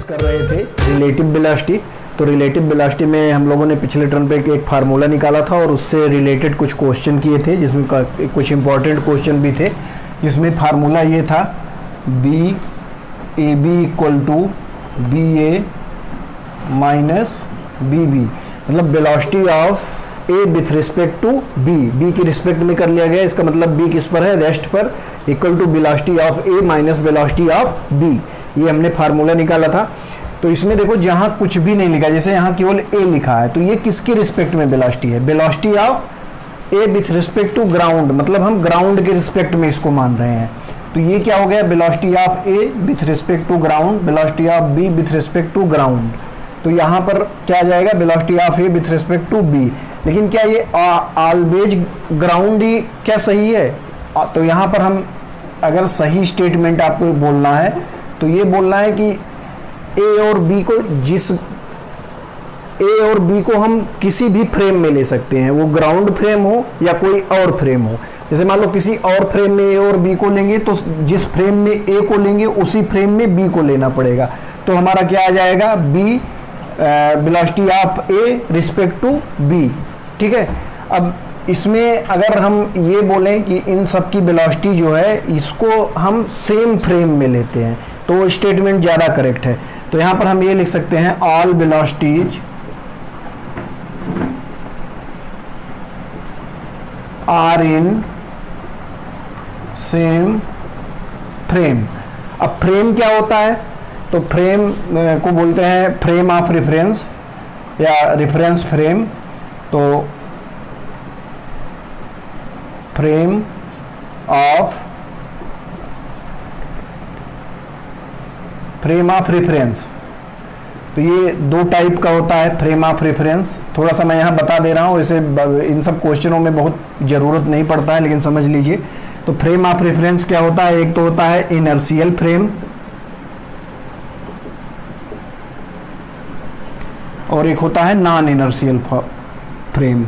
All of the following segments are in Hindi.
कर रहे थे रिलेटिव वेलोसिटी। तो रिलेटिव वेलोसिटी में हम लोगों ने पिछले टर्म पे एक फार्मूला निकाला था और उससे रिलेटेड कुछ क्वेश्चन किए थे, जिसमें कुछ इंपॉर्टेंट क्वेश्चन भी थे, जिसमें फार्मूला ये था b a b equal to b a minus b b, मतलब velocity of A with respect to b, b की रिस्पेक्ट में कर लिया गया, इसका मतलब बी किस पर है, रेस्ट पर, equal to velocity of A minus velocity of B. ये हमने फार्मूला निकाला था। तो इसमें देखो जहां कुछ भी नहीं लिखा, जैसे यहाँ केवल ए लिखा है, तो ये किसके रिस्पेक्ट में वेलोसिटी है, velocity of A with respect to ground, मतलब हम ग्राउंड के रिस्पेक्ट में इसको मान रहे हैं। तो ये क्या हो गया, velocity of A with respect to ground, velocity of B with respect to ground. तो यहाँ पर क्या आ जाएगा, velocity of A with respect to B. लेकिन क्या ये ऑलवेज ग्राउंड ही क्या सही है? तो यहाँ पर हम अगर सही स्टेटमेंट आपको बोलना है तो ये बोलना है कि ए और बी को हम किसी भी फ्रेम में ले सकते हैं, वो ग्राउंड फ्रेम हो या कोई और फ्रेम हो। जैसे मान लो किसी और फ्रेम में ए और बी को लेंगे तो जिस फ्रेम में ए को लेंगे उसी फ्रेम में बी को लेना पड़ेगा। तो हमारा क्या आ जाएगा, B velocity of A respect to B. ठीक है, अब इसमें अगर हम ये बोलें कि इन सब की वेलोसिटी जो है इसको हम सेम फ्रेम में लेते हैं तो स्टेटमेंट ज़्यादा करेक्ट है। तो यहाँ पर हम ये लिख सकते हैं all velocities are in same frame. अब फ्रेम क्या होता है, तो फ्रेम को बोलते हैं फ्रेम ऑफ रेफरेंस या रेफरेंस फ्रेम। तो फ्रेम ऑफ रेफरेंस, तो ये दो टाइप का होता है फ्रेम ऑफ रेफरेंस। थोड़ा सा मैं यहाँ बता दे रहा हूँ, इसे इन सब क्वेश्चनों में बहुत ज़रूरत नहीं पड़ता है, लेकिन समझ लीजिए। तो फ्रेम ऑफ रेफरेंस क्या होता है, एक तो होता है इनर्शियल फ्रेम और एक होता है नॉन इनर्शियल फ्रेम।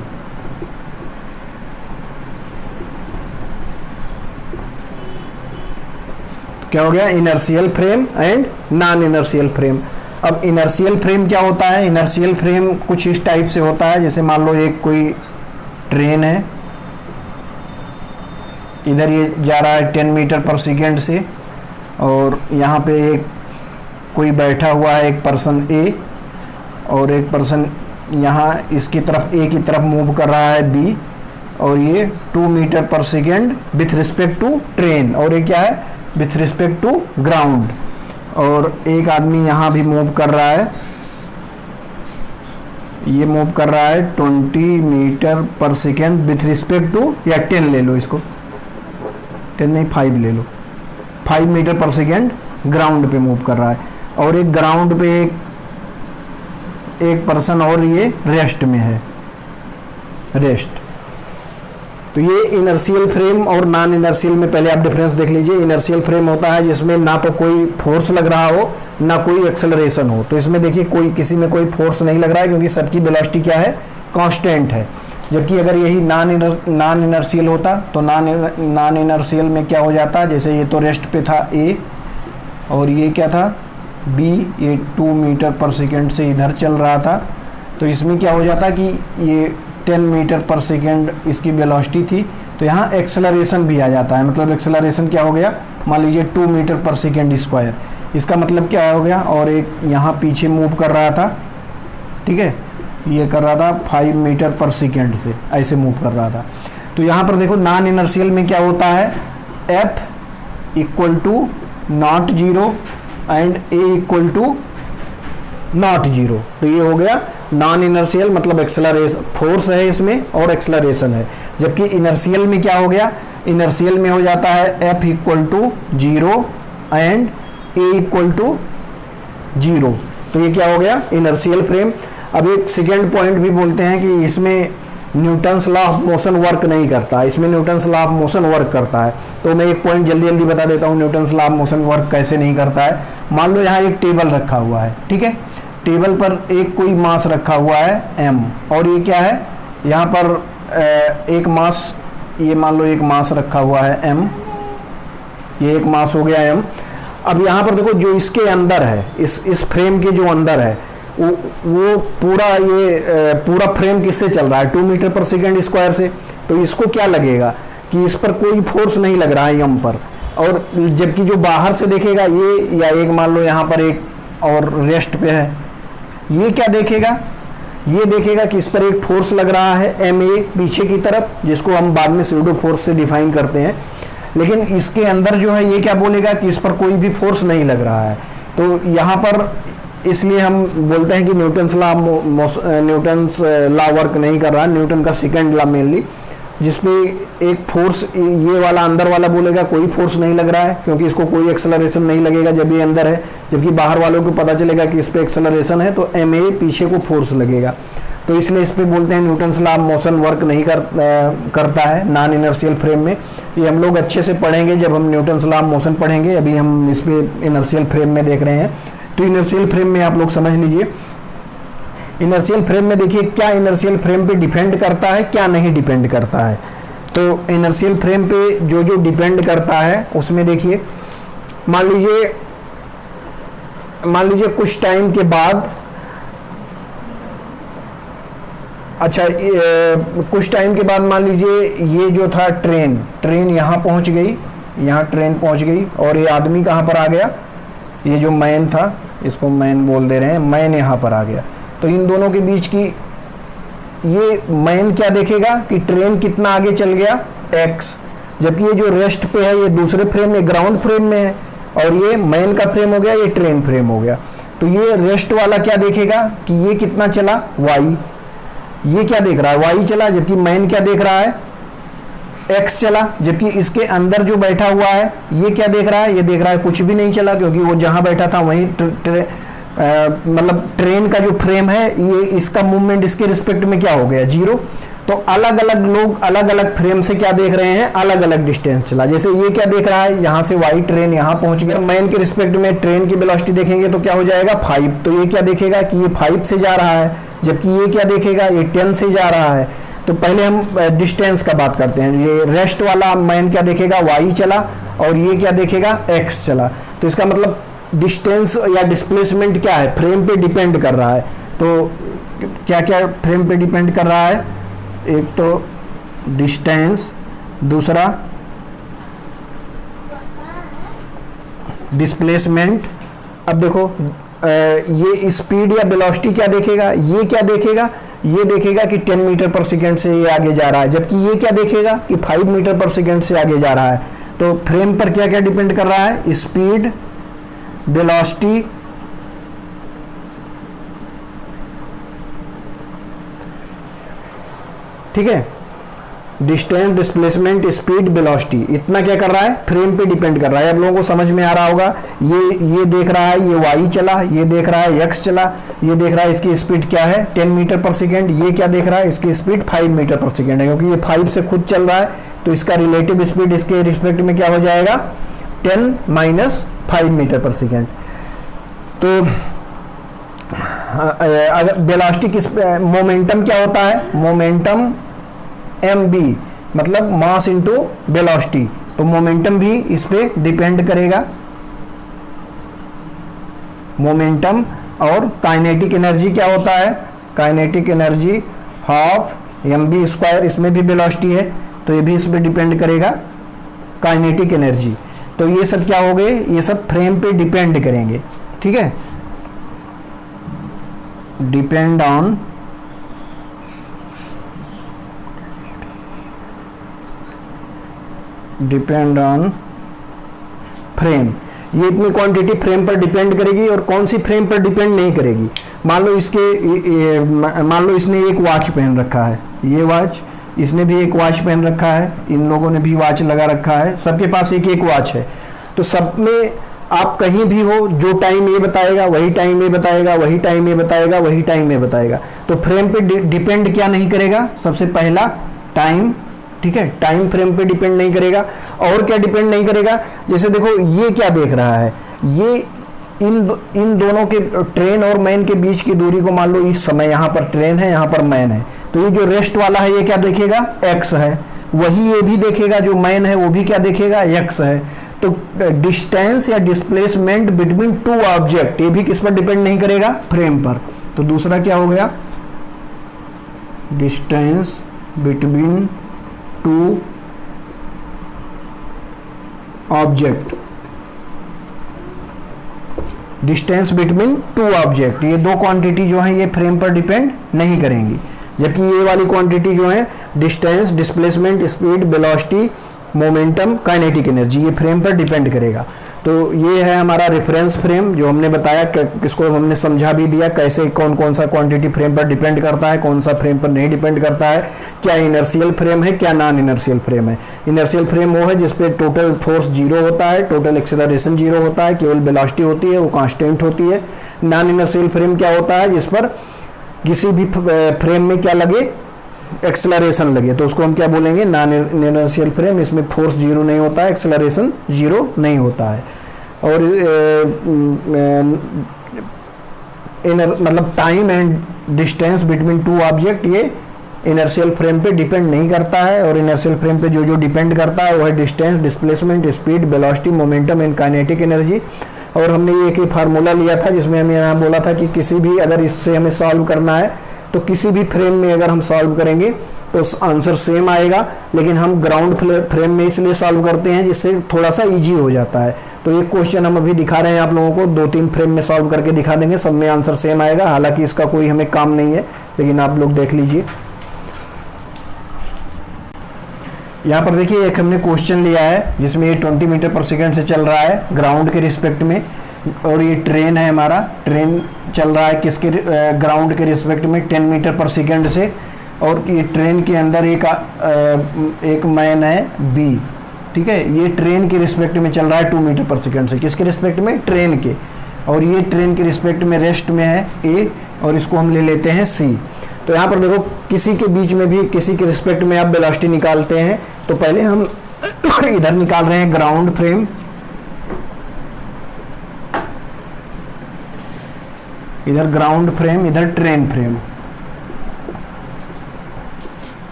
क्या हो गया, inertial frame and non inertial frame. अब इनर्शियल फ्रेम क्या होता है, इनर्शियल फ्रेम कुछ इस टाइप से होता है, जैसे मान लो एक कोई ट्रेन है, इधर ये जा रहा है 10 मीटर पर सेकेंड से, और यहाँ पे एक कोई बैठा हुआ है, एक पर्सन ए, और एक पर्सन यहाँ इसकी तरफ ए की तरफ मूव कर रहा है बी, और ये 2 मीटर पर second with respect to train, और ये क्या है, विथ रिस्पेक्ट टू ग्राउंड। और एक आदमी यहाँ भी मूव कर रहा है, ये मूव कर रहा है 20 मीटर पर सेकेंड विथ रिस्पेक्ट टू, या 10 ले लो इसको, 10 नहीं 5 ले लो, 5 मीटर पर सेकेंड ग्राउंड पे मूव कर रहा है। और एक ग्राउंड पे एक पर्सन और ये रेस्ट में है, रेस्ट। तो ये इनर्शियल फ्रेम और नॉन इनर्शियल में पहले आप डिफरेंस देख लीजिए। इनर्शियल फ्रेम होता है जिसमें ना तो कोई फोर्स लग रहा हो ना कोई एक्सेलरेशन हो। तो इसमें देखिए किसी में कोई फोर्स नहीं लग रहा है क्योंकि सबकी वेलोसिटी क्या है, कांस्टेंट है। जबकि अगर यही नॉन इनर्शियल होता तो नॉन इनर्शियल में क्या हो जाता, जैसे ये तो रेस्ट पे था ए और ये क्या था बी, ये 2 मीटर पर सेकेंड से इधर चल रहा था, तो इसमें क्या हो जाता कि ये 10 मीटर पर सेकेंड इसकी वेलोसिटी थी, तो यहाँ एक्सेलरेशन भी आ जाता है। मतलब एक्सेलरेशन क्या हो गया, मान लीजिए 2 मीटर पर सेकेंड स्क्वायर, इसका मतलब क्या हो गया। और एक यहाँ पीछे मूव कर रहा था, ठीक है, ये कर रहा था 5 मीटर पर सेकेंड से ऐसे मूव कर रहा था। तो यहाँ पर देखो नॉन इनर्शियल में क्या होता है, F equal to not 0 and A equal to not 0। तो ये हो गया नॉन इनर्शियल, मतलब एक्सेलरेशन, फोर्स है इसमें और एक्सेलरेशन है। जबकि इनर्शियल में क्या हो गया, इनर्शियल में हो जाता है F equal to 0 and A equal to 0। तो ये क्या हो गया, इनर्शियल फ्रेम। अब एक सेकेंड पॉइंट भी बोलते हैं कि इसमें Newton's law of motion work नहीं करता, इसमें Newton's law of motion work करता है। तो मैं एक पॉइंट जल्दी जल्दी बता देता हूँ Newton's law of motion work कैसे नहीं करता है। मान लो यहाँ एक टेबल रखा हुआ है, ठीक है, टेबल पर एक कोई मास रखा हुआ है m, और ये क्या है, यहाँ पर एक मास, ये मान लो एक मास रखा हुआ है m, ये एक मास हो गया m। अब यहाँ पर देखो जो इसके अंदर है, इस फ्रेम के जो अंदर है वो पूरा पूरा फ्रेम किससे चल रहा है, 2 मीटर पर सेकेंड स्क्वायर से। तो इसको क्या लगेगा कि इस पर कोई फोर्स नहीं लग रहा है यम पर, और जबकि जो बाहर से देखेगा ये, या एक मान लो यहाँ पर एक और रेस्ट पे है, ये क्या देखेगा, ये देखेगा कि इस पर एक फोर्स लग रहा है MA पीछे की तरफ, जिसको हम बाद में सूडो फोर्स से डिफाइन करते हैं। लेकिन इसके अंदर जो है ये क्या बोलेगा कि इस पर कोई भी फोर्स नहीं लग रहा है। तो यहाँ पर इसलिए हम बोलते हैं कि न्यूटन्स लॉ वर्क नहीं कर रहा है, न्यूटन का सेकंड लॉ मेनली, जिसपे एक फोर्स, ये वाला अंदर वाला बोलेगा कोई फोर्स नहीं लग रहा है क्योंकि इसको कोई एक्सेलरेशन नहीं लगेगा जब ये अंदर है, जबकि बाहर वालों को पता चलेगा कि इस पे एक्सेलरेशन है तो MA पीछे को फोर्स लगेगा। तो इसलिए इस पे बोलते हैं न्यूटन्स लॉ मोशन वर्क नहीं करता है नॉन इनर्शियल फ्रेम में। ये हम लोग अच्छे से पढ़ेंगे जब हम न्यूटन्स लॉ मोशन पढ़ेंगे, अभी हम इस पे इनर्शियल फ्रेम में देख रहे हैं। तो इनर्शियल फ्रेम में आप लोग समझ लीजिए, इनर्शियल फ्रेम में देखिए क्या इनर्शियल फ्रेम पे डिपेंड करता है, क्या नहीं डिपेंड करता है। तो इनर्शियल फ्रेम पे जो जो डिपेंड करता है उसमें देखिए, मान लीजिए कुछ टाइम के बाद, अच्छा कुछ टाइम के बाद मान लीजिए ये जो था ट्रेन यहाँ पहुँच गई, यहाँ ट्रेन पहुँच गई, और ये आदमी कहाँ पर आ गया, ये जो मैन था, इसको मैन बोल दे रहे हैं, मैन यहाँ पर आ गया। तो इन दोनों के बीच की, ये मैन क्या देखेगा कि ट्रेन कितना आगे चल गया, x, जबकि ये जो रेस्ट पे है ये दूसरे फ्रेम में, ग्राउंड फ्रेम में है, और ये मैन का फ्रेम हो गया, ये ट्रेन फ्रेम हो गया। तो ये रेस्ट वाला क्या देखेगा कि ये कितना चला, y, ये क्या देख रहा है, y चला, जबकि मैन क्या देख रहा है, x चला, जबकि इसके अंदर जो बैठा हुआ है ये क्या देख रहा है, ये देख रहा है कुछ भी नहीं चला, क्योंकि वो जहां बैठा था वहीं मतलब ट्रेन का जो फ्रेम है ये, इसका मूवमेंट इसके रिस्पेक्ट में क्या हो गया, 0। तो अलग अलग लोग अलग अलग फ्रेम से क्या देख रहे हैं, अलग अलग डिस्टेंस चला। जैसे ये क्या देख रहा है, यहाँ से वाई ट्रेन यहाँ पहुंच गया, मैन के रिस्पेक्ट में ट्रेन की वेलोसिटी देखेंगे तो क्या हो जाएगा 5। तो ये क्या देखेगा कि ये 5 से जा रहा है, जबकि ये क्या देखेगा, ये 10 से जा रहा है। तो पहले हम डिस्टेंस का बात करते हैं। ये रेस्ट वाला मैन क्या देखेगा, वाई चला, और ये क्या देखेगा, एक्स चला। तो इसका मतलब डिस्टेंस या डिस्प्लेसमेंट क्या है, फ्रेम पे डिपेंड कर रहा है। तो क्या क्या फ्रेम पे डिपेंड कर रहा है, एक तो डिस्टेंस, दूसरा डिस्प्लेसमेंट। अब देखो ये स्पीड या वेलोसिटी क्या देखेगा, ये क्या देखेगा, ये देखेगा कि 10 मीटर पर सेकेंड से ये आगे जा रहा है, जबकि ये क्या देखेगा कि 5 मीटर पर सेकेंड से आगे जा रहा है। तो फ्रेम पर क्या क्या डिपेंड कर रहा है, स्पीड, वेलोसिटी, ठीक है, डिस्टेंस, डिस्प्लेसमेंट, स्पीड, वेलोसिटी, इतना क्या कर रहा है, फ्रेम पे डिपेंड कर रहा है। अब लोगों को समझ में आ रहा होगा, ये देख रहा है, ये वाई चला, ये देख रहा है एक्स चला, ये देख रहा है इसकी स्पीड क्या है 10 मीटर पर सेकेंड, ये क्या देख रहा है, इसकी स्पीड 5 मीटर पर सेकेंड है, क्योंकि ये 5 से खुद चल रहा है, तो इसका रिलेटिव स्पीड इसके रिस्पेक्ट में क्या हो जाएगा, 10 माइनस 5 मीटर पर सेकेंड। तो अगर वेलोसिटी किस, मोमेंटम क्या होता है, मोमेंटम mb मतलब मास इंटू वेलोसिटी, तो मोमेंटम भी इस पे डिपेंड करेगा। मोमेंटम और काइनेटिक एनर्जी क्या होता है, kinetic energy half mb square, इसमें भी वेलोसिटी है तो ये भी इस पे डिपेंड करेगा, काइनेटिक एनर्जी। तो ये सब क्या हो गए, ये सब फ्रेम पे डिपेंड करेंगे, ठीक है, डिपेंड ऑन फ्रेम। ये इतनी क्वांटिटी फ्रेम पर डिपेंड करेगी, और कौन सी फ्रेम पर डिपेंड नहीं करेगी। मान लो इसने एक वॉच पहन रखा है, ये वॉच, इसने भी एक वॉच पहन रखा है, इन लोगों ने भी वॉच लगा रखा है, सबके पास एक एक वॉच है। तो सब में आप कहीं भी हो, जो टाइम ये बताएगा वही टाइम ये बताएगा, वही टाइम ये बताएगा, वही टाइम ये बताएगा। तो फ्रेम पे डिपेंड क्या नहीं करेगा, सबसे पहला टाइम, ठीक है, टाइम फ्रेम पे डिपेंड नहीं करेगा। और क्या डिपेंड नहीं करेगा, जैसे देखो ये क्या देख रहा है, ये इन दोनों के, ट्रेन और मैन के बीच की दूरी को मान लो इस समय यहाँ पर ट्रेन है, यहाँ पर मैन है, तो ये जो रेस्ट वाला है ये क्या देखेगा, एक्स है। वही ये भी देखेगा, जो मैन है वो भी क्या देखेगा, एक्स है। तो डिस्टेंस या डिस्प्लेसमेंट बिटवीन टू ऑब्जेक्ट, ये भी किस पर डिपेंड नहीं करेगा, फ्रेम पर। तो दूसरा क्या हो गया, distance between two object, distance between two object, ये दो क्वांटिटी जो है ये फ्रेम पर डिपेंड नहीं करेंगी, जबकि ये वाली क्वांटिटी जो है distance, displacement, speed, velocity, momentum, kinetic energy, ये फ्रेम पर डिपेंड करेगा। तो ये है हमारा रेफरेंस फ्रेम जो हमने बताया, किसको हमने समझा भी दिया कैसे कौन कौन सा क्वांटिटी फ्रेम पर डिपेंड करता है, कौन सा फ्रेम पर नहीं डिपेंड करता है, क्या इनर्शियल फ्रेम है, क्या नॉन इनर्शियल फ्रेम है। इनर्शियल फ्रेम वो है जिसपे टोटल फोर्स जीरो होता है, टोटल एक्सेलरेशन जीरो होता है, केवल वेलोसिटी होती है, वो कांस्टेंट होती है। नॉन इनर्शियल फ्रेम क्या होता है, जिस पर किसी भी फ्रेम में क्या लगे, एक्सेलरेशन लगे, तो उसको हम क्या बोलेंगे, नॉन इनर्शियल फ्रेम। इसमें फोर्स जीरो नहीं होता है, एक्सेलरेशन जीरो नहीं होता है। और मतलब time and distance between two object ये इनर्शियल फ्रेम पे डिपेंड नहीं करता है। और इनर्शियल फ्रेम पे जो जो डिपेंड करता है वो है distance, displacement, speed, velocity, momentum and kinetic energy. और हमने ये एक फार्मूला लिया था जिसमें हमें यहाँ बोला था कि किसी भी, अगर इससे हमें सॉल्व करना है तो किसी भी फ्रेम में अगर हम सॉल्व करेंगे तो आंसर सेम आएगा, लेकिन हम ग्राउंड फ्रेम में इसलिए सॉल्व करते हैं जिससे थोड़ा सा इजी हो जाता है। तो ये क्वेश्चन हम अभी दिखा रहे हैं आप लोगों को, 2-3 फ्रेम में सॉल्व करके दिखा देंगे, सब में आंसर सेम आएगा। हालांकि इसका कोई हमें काम नहीं है, लेकिन आप लोग देख लीजिए। यहाँ पर देखिए एक हमने क्वेश्चन लिया है जिसमें ये 20 मीटर पर सेकेंड से चल रहा है ग्राउंड के रिस्पेक्ट में, और ये ट्रेन है हमारा, ट्रेन चल रहा है किसके, ग्राउंड के रिस्पेक्ट में 10 मीटर पर सेकेंड से। और ये ट्रेन के अंदर एक मैन है बी, ठीक है, ये ट्रेन के रिस्पेक्ट में चल रहा है 2 मीटर पर सेकेंड से, किसके रिस्पेक्ट में, ट्रेन के। और ये ट्रेन के रिस्पेक्ट में रेस्ट में है ए, और इसको हम ले लेते हैं सी। तो यहाँ पर देखो किसी के बीच में भी किसी के रिस्पेक्ट में आप वेलोसिटी निकालते हैं, तो पहले हम इधर निकाल रहे हैं ग्राउंड फ्रेम, इधर ग्राउंड फ्रेम, इधर ट्रेन फ्रेम,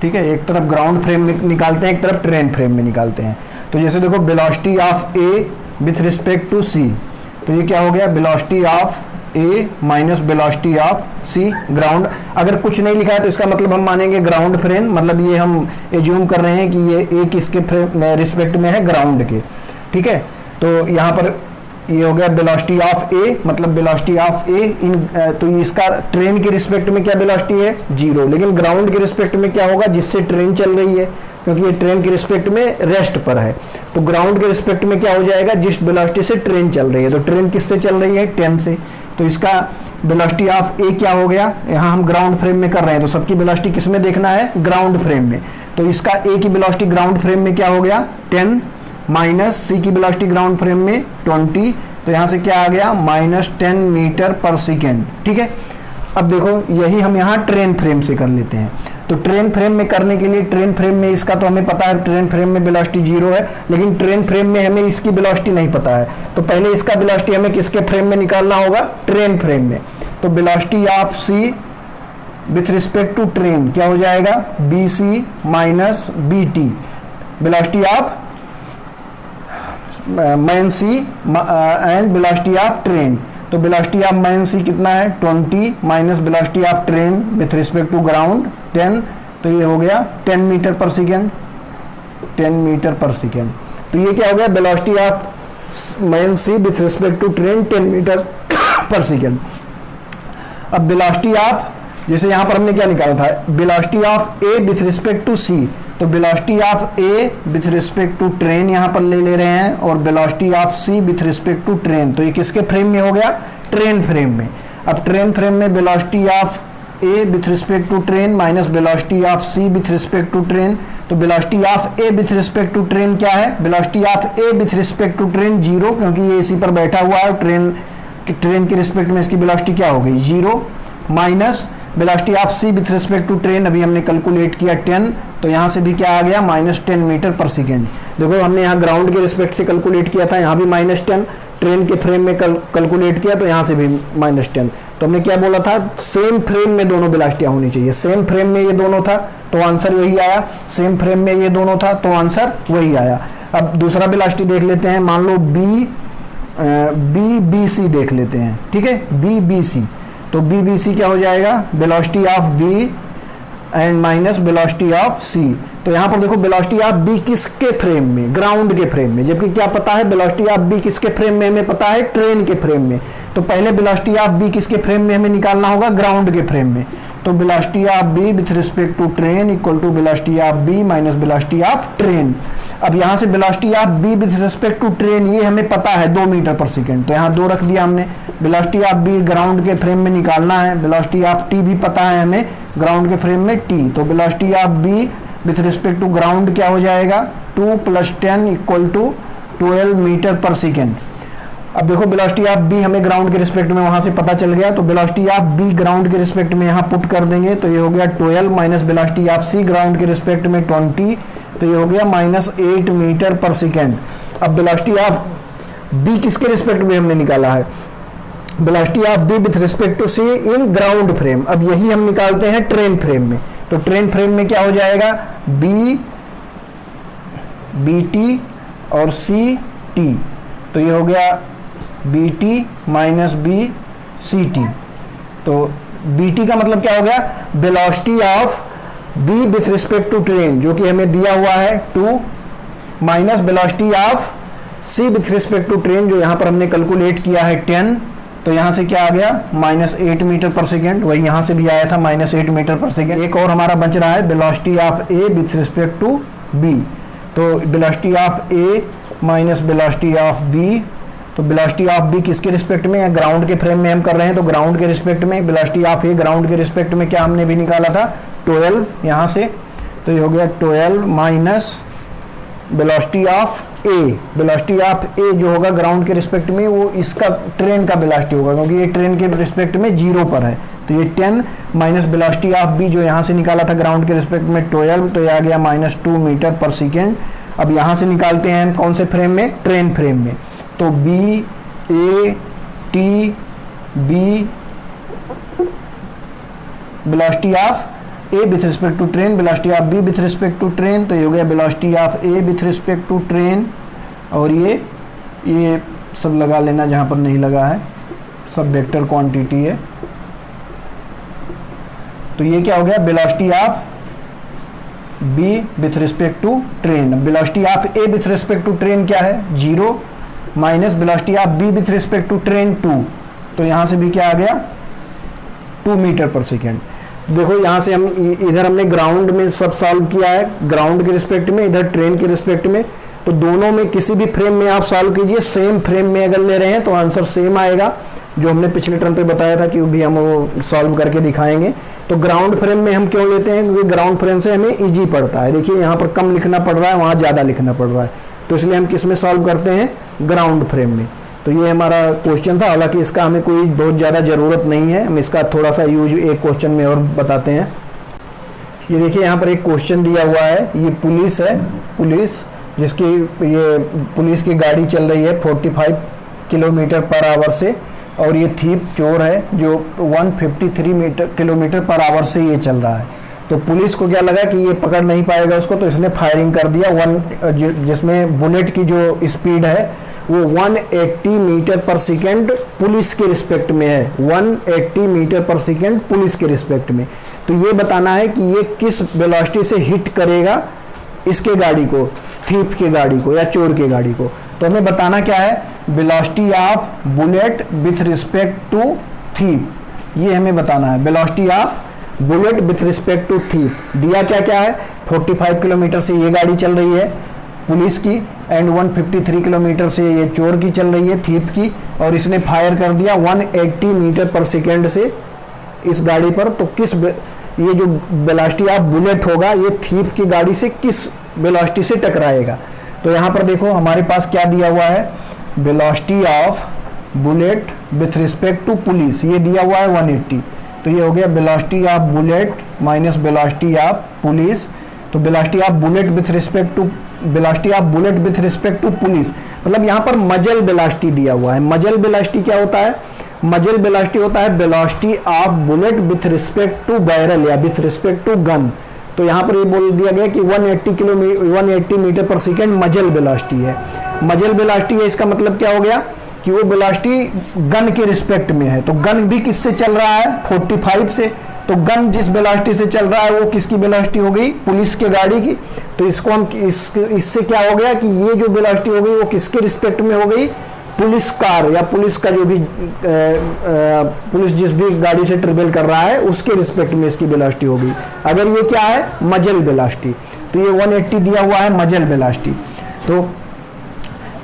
ठीक है। एक तरफ ग्राउंड फ्रेम में निकालते हैं, एक तरफ ट्रेन फ्रेम में निकालते हैं। तो जैसे देखो velocity of A with respect to C, तो ये क्या हो गया, velocity of A minus velocity of C ground. अगर कुछ नहीं लिखा है तो इसका मतलब हम मानेंगे ग्राउंड फ्रेम, मतलब ये हम एज्यूम कर रहे हैं कि ये ए किसके फ्रेम रिस्पेक्ट में है, ग्राउंड के, ठीक है। तो यहाँ पर ये हो गया वेलोसिटी ऑफ ए, मतलब वेलोसिटी ऑफ ए इन, तो इसका ट्रेन के रिस्पेक्ट में क्या वेलोसिटी है, जीरो, लेकिन ग्राउंड के रिस्पेक्ट में क्या होगा, जिससे ट्रेन चल रही है, क्योंकि ये ट्रेन के रिस्पेक्ट में रेस्ट पर है। तो ग्राउंड के रिस्पेक्ट में क्या हो जाएगा, जिस वेलोसिटी से ट्रेन चल रही है, तो ट्रेन किससे चल रही है, 10 से। तो इसका वेलोसिटी ऑफ ए क्या हो गया, यहाँ हम ग्राउंड फ्रेम में कर रहे हैं तो सबकी वेलोसिटी किस में देखना है, ग्राउंड फ्रेम में। तो इसका ए की वेलोसिटी ग्राउंड फ्रेम में क्या हो गया, 10, माइनस सी की वेलोसिटी ग्राउंड फ्रेम में 20, तो यहाँ से क्या आ गया, -10 मीटर पर सेकेंड, ठीक है। अब देखो यही हम यहाँ ट्रेन फ्रेम से कर लेते हैं। तो ट्रेन फ्रेम में करने के लिए, ट्रेन फ्रेम में इसका तो हमें पता है ट्रेन फ्रेम में वेलोसिटी जीरो है, लेकिन ट्रेन फ्रेम में हमें इसकी वेलोसिटी नहीं पता है। तो पहले इसका वेलोसिटी हमें किसके फ्रेम में निकालना होगा, ट्रेन फ्रेम में। तो velocity of C with respect to train क्या हो जाएगा, B C minus B T, velocity of man C and velocity of train. तो वेलोसिटी ऑफ मैन सी कितना है, 20 minus velocity of train with respect to ground 10, तो ये हो गया 10 मीटर पर सेकेंड, 10 मीटर पर सेकेंड। तो ये क्या हो गया, velocity of man C with respect to train 10 metre पर सेकेंड। अब वेलोसिटी ऑफ, जैसे यहाँ पर हमने क्या निकाला था, velocity of A with respect to C, तो velocity of A with respect to train यहाँ पर ले रहे हैं, और velocity of C with respect to train, तो ये किसके फ्रेम में हो गया, ट्रेन फ्रेम में। अब ट्रेन फ्रेम में velocity of A with respect to train minus velocity of C with respect to train, तो velocity of A with respect to train क्या है, velocity of A with respect to train zero, क्योंकि ये इसी पर बैठा हुआ है, ट्रेन के रिस्पेक्ट में इसकी वेलोसिटी क्या हो गई, zero, minus velocity of C with respect to train अभी हमने कैलकुलेट किया 10, तो यहाँ से भी क्या आ गया, -10 मीटर पर सेकेंड। देखो हमने यहाँ ग्राउंड के रिस्पेक्ट से कैलकुलेट किया था, यहाँ भी -10, ट्रेन के फ्रेम में कैलकुलेट किया तो यहाँ से भी -10। तो हमने क्या बोला था, सेम फ्रेम में दोनों वेलोसिटियाँ होनी चाहिए। सेम फ्रेम में ये दोनों था तो आंसर वही आया, सेम फ्रेम में ये दोनों था तो आंसर वही आया। अब दूसरा वेलोसिटी देख लेते हैं, मान लो बी सी देख लेते हैं, ठीक है, बी सी। तो बी सी क्या हो जाएगा, velocity of B and minus velocity of C. तो यहाँ पर देखो वेलोसिटी ऑफ बी किसके फ्रेम में, ग्राउंड के फ्रेम में, जबकि क्या पता है वेलोसिटी ऑफ बी किसके फ्रेम में, हमें पता है ट्रेन के फ्रेम में। तो पहले वेलोसिटी ऑफ बी किसके फ्रेम में हमें निकालना होगा, ग्राउंड के फ्रेम में। तो velocity of B with respect to train equal to velocity of B minus velocity of train. अब यहाँ से velocity of B with respect to train ये हमें पता है 2 मीटर पर सेकेंड, तो यहाँ 2 रख दिया हमने। वेलोसिटी ऑफ बी ग्राउंड के फ्रेम में निकालना है, वेलोसिटी ऑफ टी भी पता है हमें ग्राउंड के फ्रेम में टी। तो velocity of B with respect to ground क्या हो जाएगा, 2 + 10 इक्वल टू 12 मीटर पर सेकेंड। अब देखो वेलोसिटी ऑफ बी हमें ग्राउंड के रिस्पेक्ट में वहां से पता चल गया, तो वेलोसिटी ऑफ बी ग्राउंड के रिस्पेक्ट में यहाँ पुट कर देंगे, तो ये हो गया 12 minus velocity of C ground के रिस्पेक्ट में 20, तो ये हो गया -8 मीटर पर सेकेंड। अब वेलोसिटी ऑफ बी किसके रिस्पेक्ट में हमने निकाला है, velocity of B with respect to C in ground frame. अब यही हम निकालते हैं ट्रेन फ्रेम में। तो ट्रेन फ्रेम में क्या हो जाएगा, बी टी और सी टी, तो ये हो गया B T minus B C T. तो बी टी का मतलब क्या हो गया, velocity of B with respect to train जो कि हमें दिया हुआ है 2 minus velocity of C with respect to train जो यहाँ पर हमने कैलकुलेट किया है 10। तो यहाँ से क्या आ गया, -8 मीटर पर सेकेंड, वही यहाँ से भी आया था -8 मीटर पर सेकेंड। एक और हमारा बच रहा है velocity of A with respect to B. तो velocity of A minus velocity of B, तो वेलोसिटी ऑफ बी किसके रिस्पेक्ट में है, ग्राउंड के फ्रेम में हम कर रहे हैं, तो ग्राउंड के रिस्पेक्ट में। वेलोसिटी ऑफ ए ग्राउंड के रिस्पेक्ट में क्या हमने भी निकाला था 12 यहाँ से, तो ये हो गया 12 minus velocity of A. Velocity of A जो होगा ग्राउंड के रिस्पेक्ट में वो इसका ट्रेन का वेलोसिटी होगा, क्योंकि ये ट्रेन के रिस्पेक्ट में 0 पर है। तो ये 10 माइनस वेलोसिटी ऑफ बी जो यहाँ से निकाला था ग्राउंड के रिस्पेक्ट में 12, तो ये आ गया -2 मीटर पर सेकेंड। अब यहाँ से निकालते हैं हम कौन से फ्रेम में, ट्रेन फ्रेम में। तो B A T B velocity of A with respect to train, velocity of B with respect to train, तो ये हो गया velocity of A with respect to train. और ये सब लगा लेना जहाँ पर नहीं लगा है, सब वेक्टर क्वांटिटी है। तो ये क्या हो गया, velocity of B with respect to train. Velocity of A with respect to train क्या है 0 minus velocity of B with respect to train 2, तो यहाँ से भी क्या आ गया 2 मीटर पर सेकेंड। देखो यहाँ से हम इधर हमने ग्राउंड में सब सॉल्व किया है, ग्राउंड के रिस्पेक्ट में, इधर ट्रेन के रिस्पेक्ट में। तो दोनों में किसी भी फ्रेम में आप सॉल्व कीजिए, सेम फ्रेम में अगर ले रहे हैं तो आंसर सेम आएगा, जो हमने पिछले टर्म पे बताया था कि भी हम वो सॉल्व करके दिखाएंगे। तो ग्राउंड फ्रेम में हम क्यों लेते हैं, क्योंकि ग्राउंड फ्रेम से हमें इजी पड़ता है। देखिए यहाँ पर कम लिखना पड़ रहा है, वहाँ ज़्यादा लिखना पड़ रहा है, तो इसलिए हम किस में सॉल्व करते हैं, ग्राउंड फ्रेम में। तो ये हमारा क्वेश्चन था, हालांकि इसका हमें कोई बहुत ज़्यादा ज़रूरत नहीं है, हम इसका थोड़ा सा यूज एक क्वेश्चन में और बताते हैं। ये देखिए यहाँ पर एक क्वेश्चन दिया हुआ है, ये पुलिस है, पुलिस जिसकी ये पुलिस की गाड़ी चल रही है 45 किलोमीटर पर आवर से, और ये थीप चोर है जो 153 किलोमीटर पर आवर से ये चल रहा है। तो पुलिस को क्या लगा कि ये पकड़ नहीं पाएगा उसको, तो इसने फायरिंग कर दिया जिसमें बुलेट की जो स्पीड है वो 180 मीटर पर सेकेंड पुलिस के रिस्पेक्ट में है, 180 मीटर पर सेकेंड पुलिस के रिस्पेक्ट में। तो ये बताना है कि ये किस वेलोसिटी से हिट करेगा इसके गाड़ी को, थीप के गाड़ी को या चोर के गाड़ी को। तो हमें बताना क्या है, velocity of bullet with respect to thief, ये हमें बताना है। Velocity of bullet with respect to thief दिया क्या क्या है, 45 किलोमीटर से ये गाड़ी चल रही है पुलिस की, एंड 153 किलोमीटर से ये चोर की चल रही है, थीप की, और इसने फायर कर दिया 180 मीटर पर सेकेंड से इस गाड़ी पर। तो किस ये जो वेलोसिटी ऑफ बुलेट होगा ये थीप की गाड़ी से किस वेलोसिटी से टकराएगा। तो यहाँ पर देखो हमारे पास क्या दिया हुआ है, velocity of bullet with respect to police, ये दिया हुआ है 180। तो ये हो गया velocity of bullet minus velocity of police. तो velocity of bullet with respect to velocity of bullet with respect to police, मतलब यहाँ पर मजल वेलोसिटी दिया हुआ है। मजल वेलोसिटी क्या होता है, मजल वेलोसिटी होता है velocity of bullet with respect to barrel या विथ रिस्पेक्ट टू गन। तो तो यहाँ पर ये बोल दिया गया कि 180 मीटर पर सेकेंड मजल वेलोसिटी है। मजल वेलोसिटी है, इसका मतलब क्या हो गया कि वो वेलोसिटी गन के रिस्पेक्ट में है। तो गन भी किससे चल रहा है, 45 से। तो गन जिस वेलोसिटी से चल रहा है वो किसकी वेलोसिटी हो गई, पुलिस के गाड़ी की। तो इसको हम इससे क्या हो गया कि ये जो वेलोसिटी हो गई वो किसके रिस्पेक्ट में हो गई, पुलिस कार या पुलिस का जो भी पुलिस जिस भी गाड़ी से ट्रेवल कर रहा है उसके रिस्पेक्ट में इसकी वेलोसिटी हो गई। अगर ये क्या है, मजल वेलोसिटी, तो ये 180 दिया हुआ है मजल वेलोसिटी। तो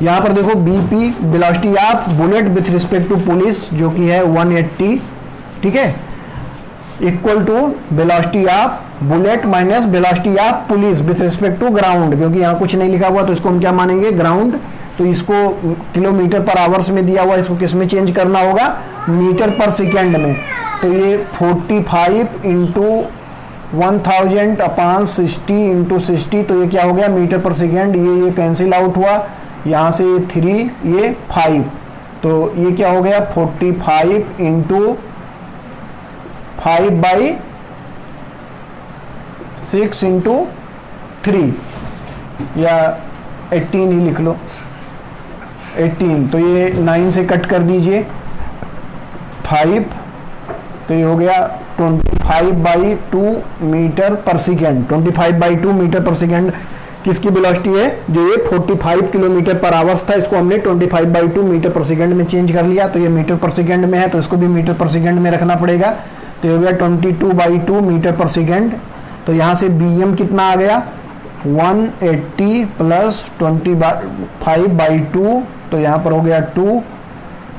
यहाँ पर देखो BP velocity of bullet with respect to police जो कि है 180, ठीक है, equal to velocity of bullet minus velocity of police with respect to ground, क्योंकि यहाँ कुछ नहीं लिखा हुआ तो इसको हम क्या मानेंगे, ग्राउंड। तो इसको किलोमीटर पर आवर्स में दिया हुआ, इसको किस में चेंज करना होगा, मीटर पर सेकेंड में। तो ये 45 इंटू 1000 अपॉन 60 इंटू 60, तो ये क्या हो गया मीटर पर सेकेंड। ये कैंसिल आउट हुआ, यहाँ से 3 ये 5, तो ये क्या हो गया 45 इंटू 5/6 इंटू 3 या 18 ही लिख लो, 18। तो ये 9 से कट कर दीजिए 5, तो ये हो गया 25/2 मीटर पर सेकेंड। 25/2 मीटर पर सेकेंड किसकी वेलोसिटी है, जो ये 45 किलोमीटर पर आवर्स था, इसको हमने 25/2 मीटर पर सेकेंड में चेंज कर लिया। तो ये मीटर पर सेकेंड में है तो इसको भी मीटर पर सेकेंड में रखना पड़ेगा। तो ये हो गया 22/2 मीटर पर सेकेंड। तो यहाँ से bm कितना आ गया, 180 प्लस 25/2, तो यहाँ पर हो गया 2,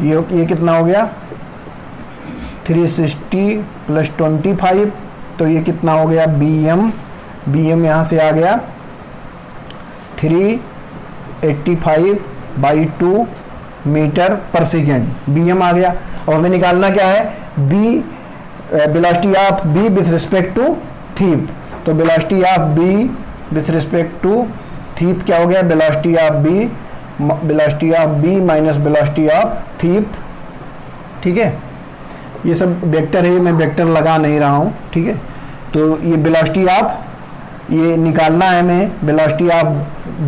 ये कितना हो गया 360 प्लस 25, तो ये कितना हो गया bm यहाँ से आ गया 385/2 मीटर पर सेकेंड, bm आ गया। और हमें निकालना क्या है, b velocity of b with respect to thief. तो velocity of b with respect to thief क्या हो गया, velocity of b minus velocity of thief, ठीक है। ये सब वेक्टर है, मैं वेक्टर लगा नहीं रहा हूँ, ठीक है। तो ये वेलोसिटी ऑफ, ये निकालना है हमें velocity of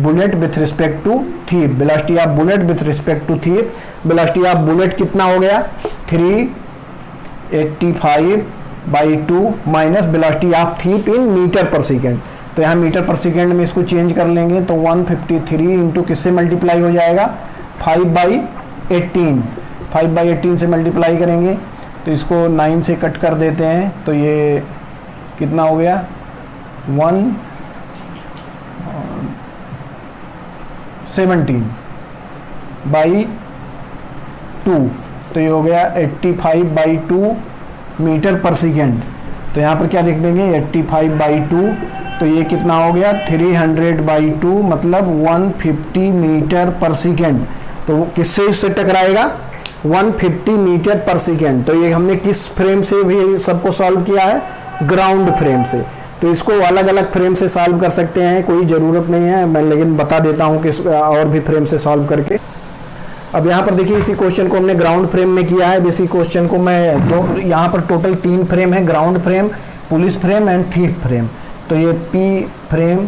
bullet with respect to thief, velocity of bullet with respect to thief. Velocity of bullet कितना हो गया 385/2 minus velocity of thief in metre पर सेकेंड। तो यहाँ मीटर पर सेकेंड में इसको चेंज कर लेंगे तो 153 इंटू किससे मल्टीप्लाई हो जाएगा, 5/18 से मल्टीप्लाई करेंगे। तो इसको 9 से कट कर देते हैं तो ये कितना हो गया 117/2, तो ये हो गया 85/2 मीटर पर सेकेंड। तो यहाँ पर क्या लिख देंगे 85/2, तो ये कितना हो गया 300/2 मतलब 150 मीटर पर सेकेंड। तो किससे इससे टकराएगा 150 मीटर पर सेकेंड। तो ये हमने किस फ्रेम से भी सबको सॉल्व किया है, ग्राउंड फ्रेम से। तो इसको अलग अलग फ्रेम से सॉल्व कर सकते हैं, कोई ज़रूरत नहीं है, मैं लेकिन बता देता हूँ कि और भी फ्रेम से सॉल्व करके। अब यहाँ पर देखिए इसी क्वेश्चन को हमने ग्राउंड फ्रेम में किया है। इसी क्वेश्चन को मैं यहाँ पर टोटल 3 फ्रेम है, ground frame, police frame and thief frame. तो ये पी फ्रेम,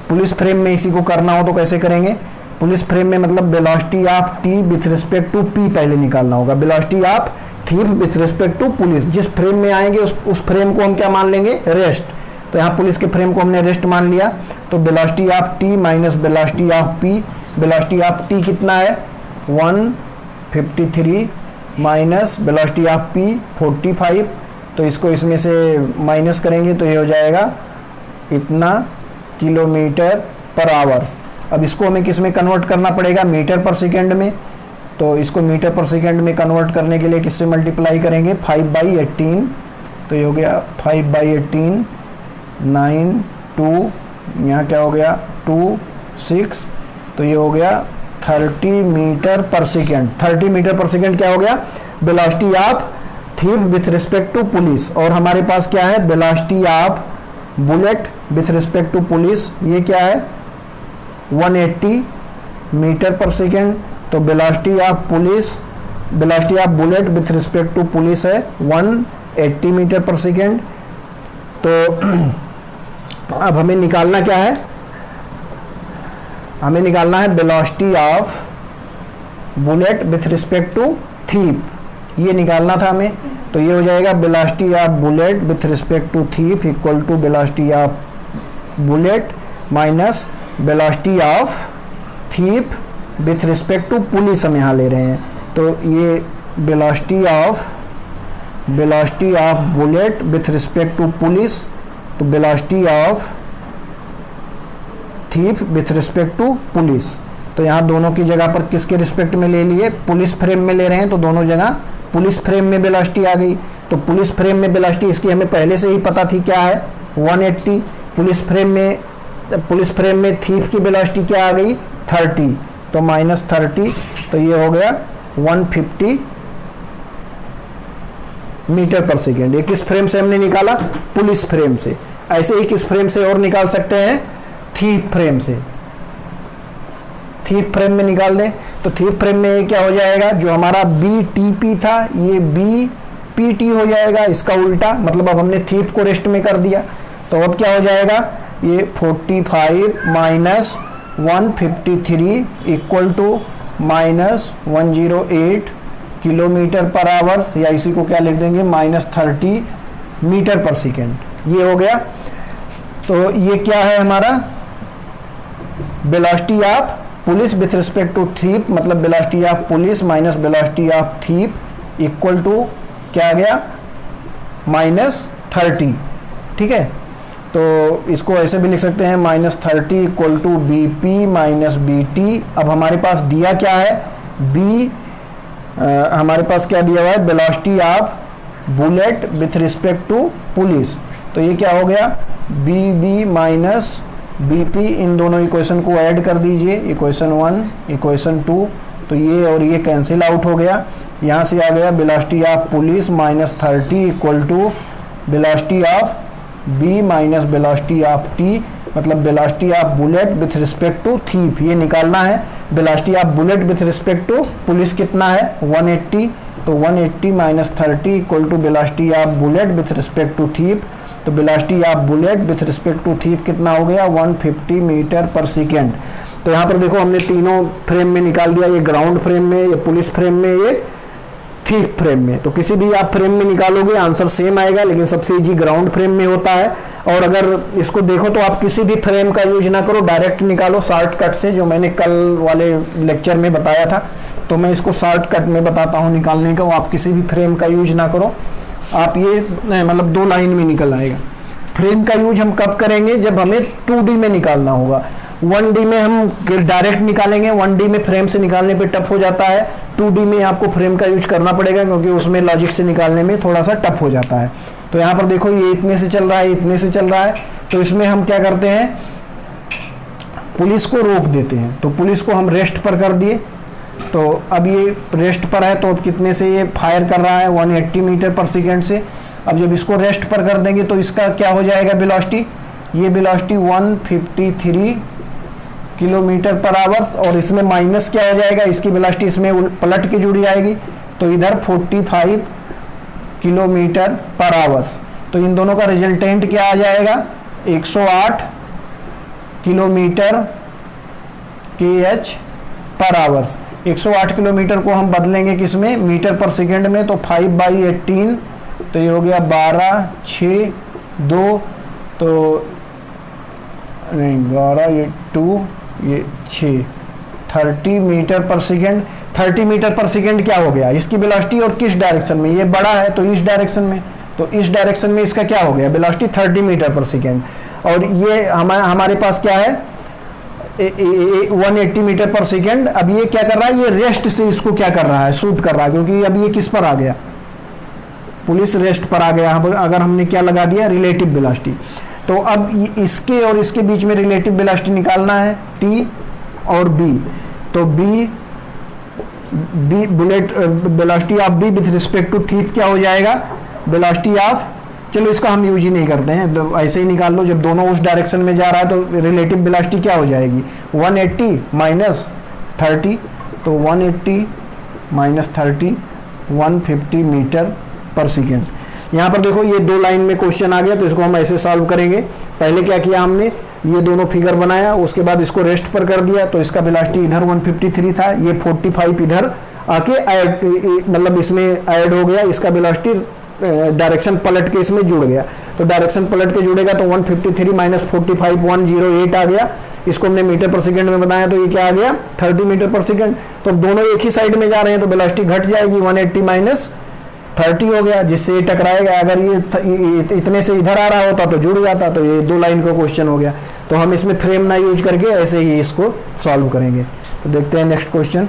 पुलिस फ्रेम में इसी को करना हो तो कैसे करेंगे, पुलिस फ्रेम में मतलब velocity of T with respect to P पहले निकालना होगा, velocity of thief with respect to police. जिस फ्रेम में आएंगे उस फ्रेम को हम क्या मान लेंगे, रेस्ट। तो यहाँ पुलिस के फ्रेम को हमने रेस्ट मान लिया। तो velocity of T minus velocity of P, velocity of T कितना है 153 माइनस वेलोसिटी ऑफ पी 45। तो इसको इसमें से माइनस करेंगे तो ये हो जाएगा इतना किलोमीटर पर आवर्स। अब इसको हमें किस में कन्वर्ट करना पड़ेगा, मीटर पर सेकेंड में। तो इसको मीटर पर सेकेंड में कन्वर्ट करने के लिए किससे मल्टीप्लाई करेंगे 5/18। तो ये हो गया 5/18 9 2, यहाँ क्या हो गया 2 6, तो ये हो गया 30 मीटर पर सेकेंड। 30 मीटर पर सेकेंड क्या हो गया, velocity of thief with respect to police. और हमारे पास क्या है velocity of bullet with respect to police, ये क्या है 180 मीटर पर सेकेंड। तो velocity of police, velocity of bullet with respect to police है 180 मीटर पर सेकेंड। तो अब हमें निकालना क्या है, हमें निकालना है velocity of bullet with respect to thief, ये निकालना था हमें। तो ये हो जाएगा velocity of bullet with respect to thief equal to velocity of bullet minus velocity of thief with respect to police हम यहाँ ले रहे हैं। तो ये velocity of bullet with respect to police, तो velocity of thief with respect to police. तो यहाँ दोनों की जगह पर किसके रिस्पेक्ट में ले लिए, पुलिस फ्रेम में ले रहे हैं, तो दोनों जगह पुलिस फ्रेम में वेलोसिटी आ गई। तो पुलिस फ्रेम में वेलोसिटी इसकी हमें पहले से ही पता थी क्या है 180। पुलिस फ्रेम में थीप की वेलोसिटी क्या आ गई 30, तो -30, तो ये हो गया 150 मीटर पर सेकेंड। ये किस फ्रेम से हमने निकाला, पुलिस फ्रेम से। ऐसे ही किस फ्रेम से और निकाल सकते हैं, थीप फ्रेम से। थीप फ्रेम में निकाल दें तो थीप फ्रेम में ये क्या हो जाएगा, जो हमारा BTP था ये BPT हो जाएगा, इसका उल्टा, मतलब अब हमने थीप को रेस्ट में कर दिया। तो अब क्या हो जाएगा, ये 45 माइनस 153 इक्वल टू -108 किलोमीटर पर आवर्स, या इसी को क्या लिख देंगे -30 मीटर पर सेकेंड, ये हो गया। तो ये क्या है हमारा velocity of police with respect to thief, मतलब velocity of police minus velocity of thief equal to क्या आ गया -30, ठीक है। तो इसको ऐसे भी लिख सकते हैं -30 equal to BP minus BT। अब हमारे पास दिया क्या है, हमारे पास क्या दिया हुआ है, velocity of bullet with respect to police. तो ये क्या हो गया, BB माइनस BP, इन दोनों इक्वेशन को ऐड कर दीजिए, इक्वेशन 1 इक्वेशन 2, तो ये और ये कैंसिल आउट हो गया। यहाँ से आ गया velocity of police -30 equal to velocity of B minus velocity of T, मतलब velocity of bullet with respect to thief, ये निकालना है। Velocity of bullet with respect to police कितना है 180, तो 180 minus 30 equal to velocity of bullet with respect to thief. तो velocity of bullet with respect to thief कितना हो गया 150 मीटर पर सेकेंड। तो यहाँ पर देखो हमने तीनों फ्रेम में निकाल दिया, ये ग्राउंड फ्रेम में, ये पुलिस फ्रेम में, ये थीप फ्रेम में। तो किसी भी आप फ्रेम में निकालोगे आंसर सेम आएगा, लेकिन सबसे इजी ग्राउंड फ्रेम में होता है। और अगर इसको देखो तो आप किसी भी फ्रेम का यूज ना करो, डायरेक्ट निकालो शॉर्टकट से, जो मैंने कल वाले लेक्चर में बताया था। तो मैं इसको शॉर्टकट में बताता हूँ निकालने का, वो आप किसी भी फ्रेम का यूज ना करो, आप ये मतलब 2 लाइन में निकल आएगा। फ्रेम का यूज हम कब करेंगे, जब हमें 2D में निकालना होगा। 1D में हम डायरेक्ट निकालेंगे, 1D में फ्रेम से निकालने पे टफ हो जाता है, 2D में आपको फ्रेम का यूज करना पड़ेगा, क्योंकि उसमें लॉजिक से निकालने में थोड़ा सा टफ हो जाता है। तो यहाँ पर देखो ये इतने से चल रहा है, इतने से चल रहा है, तो इसमें हम क्या करते हैं, पुलिस को रोक देते हैं। तो पुलिस को हम रेस्ट पर कर दिए, तो अब ये रेस्ट पर है, तो अब कितने से ये फायर कर रहा है 180 मीटर पर सेकेंड से। अब जब इसको रेस्ट पर कर देंगे तो इसका क्या हो जाएगा वेलोसिटी, ये वेलोसिटी 153 किलोमीटर पर आवर्स, और इसमें माइनस क्या हो जाएगा, इसकी वेलोसिटी इसमें पलट के जुड़ी आएगी, तो इधर 45 किलोमीटर पर आवर्स। तो इन दोनों का रिजल्टेंट क्या आ जाएगा 108 किलोमीटर kh पर आवर्स। 108 किलोमीटर को हम बदलेंगे किसमें, मीटर पर सेकेंड में, तो 5/18, तो ये हो गया 12, 6, 2, तो नहीं 12, ये 2, ये 6, 30 मीटर पर सेकेंड। 30 मीटर पर सेकेंड क्या हो गया, इसकी वेलोसिटी और किस डायरेक्शन में, ये बड़ा है तो इस डायरेक्शन में, तो इस डायरेक्शन में इसका क्या हो गया वेलोसिटी 30 मीटर पर सेकेंड। और ये हमारे पास क्या है 180 मीटर पर सेकेंड। अब ये क्या कर रहा है, ये रेस्ट से इसको क्या कर रहा है, शूट कर रहा है, क्योंकि अब ये किस पर आ गया, पुलिस रेस्ट पर आ गया। अगर हमने क्या लगा दिया रिलेटिव वेलोसिटी, तो अब इसके और इसके बीच में रिलेटिव वेलोसिटी निकालना है T और B। तो B bullet velocity of B with respect to thief क्या हो जाएगा, वेलोसिटी ऑफ, चलो इसका हम यूज ही नहीं करते हैं, तो ऐसे ही निकाल लो, जब दोनों उस डायरेक्शन में जा रहा है तो रिलेटिव वेलोसिटी क्या हो जाएगी 180 माइनस 30, तो 180 माइनस 30 150 मीटर पर सेकेंड। यहाँ पर देखो ये 2 लाइन में क्वेश्चन आ गया, तो इसको हम ऐसे सॉल्व करेंगे। पहले क्या किया हमने, ये दोनों फिगर बनाया, उसके बाद इसको रेस्ट पर कर दिया, तो इसका वेलोसिटी इधर 153 था, ये 45 इधर आके ऐड, मतलब इसमें ऐड हो गया, इसका वेलोसिटी डायरेक्शन पलट के इसमें जुड़ गया। तो डायरेक्शन पलट के जुड़ेगा तो 153 माइनस 45 108 आ गया। इसको हमने मीटर पर सेकंड में बनाया, तो ये क्या आ गया 30 मीटर पर सेकंड। तो दोनों एक ही साइड में जा रहे हैं, तो वेलोसिटी घट जाएगी, 180 माइनस 30 हो गया, जिससे ये टकराएगा। अगर ये इतने से इधर आ रहा होता तो जुड़ जाता, तो ये 2 लाइन का क्वेश्चन हो गया। तो हम इसमें फ्रेम ना यूज करके ऐसे ही इसको सॉल्व करेंगे। तो देखते हैं नेक्स्ट क्वेश्चन।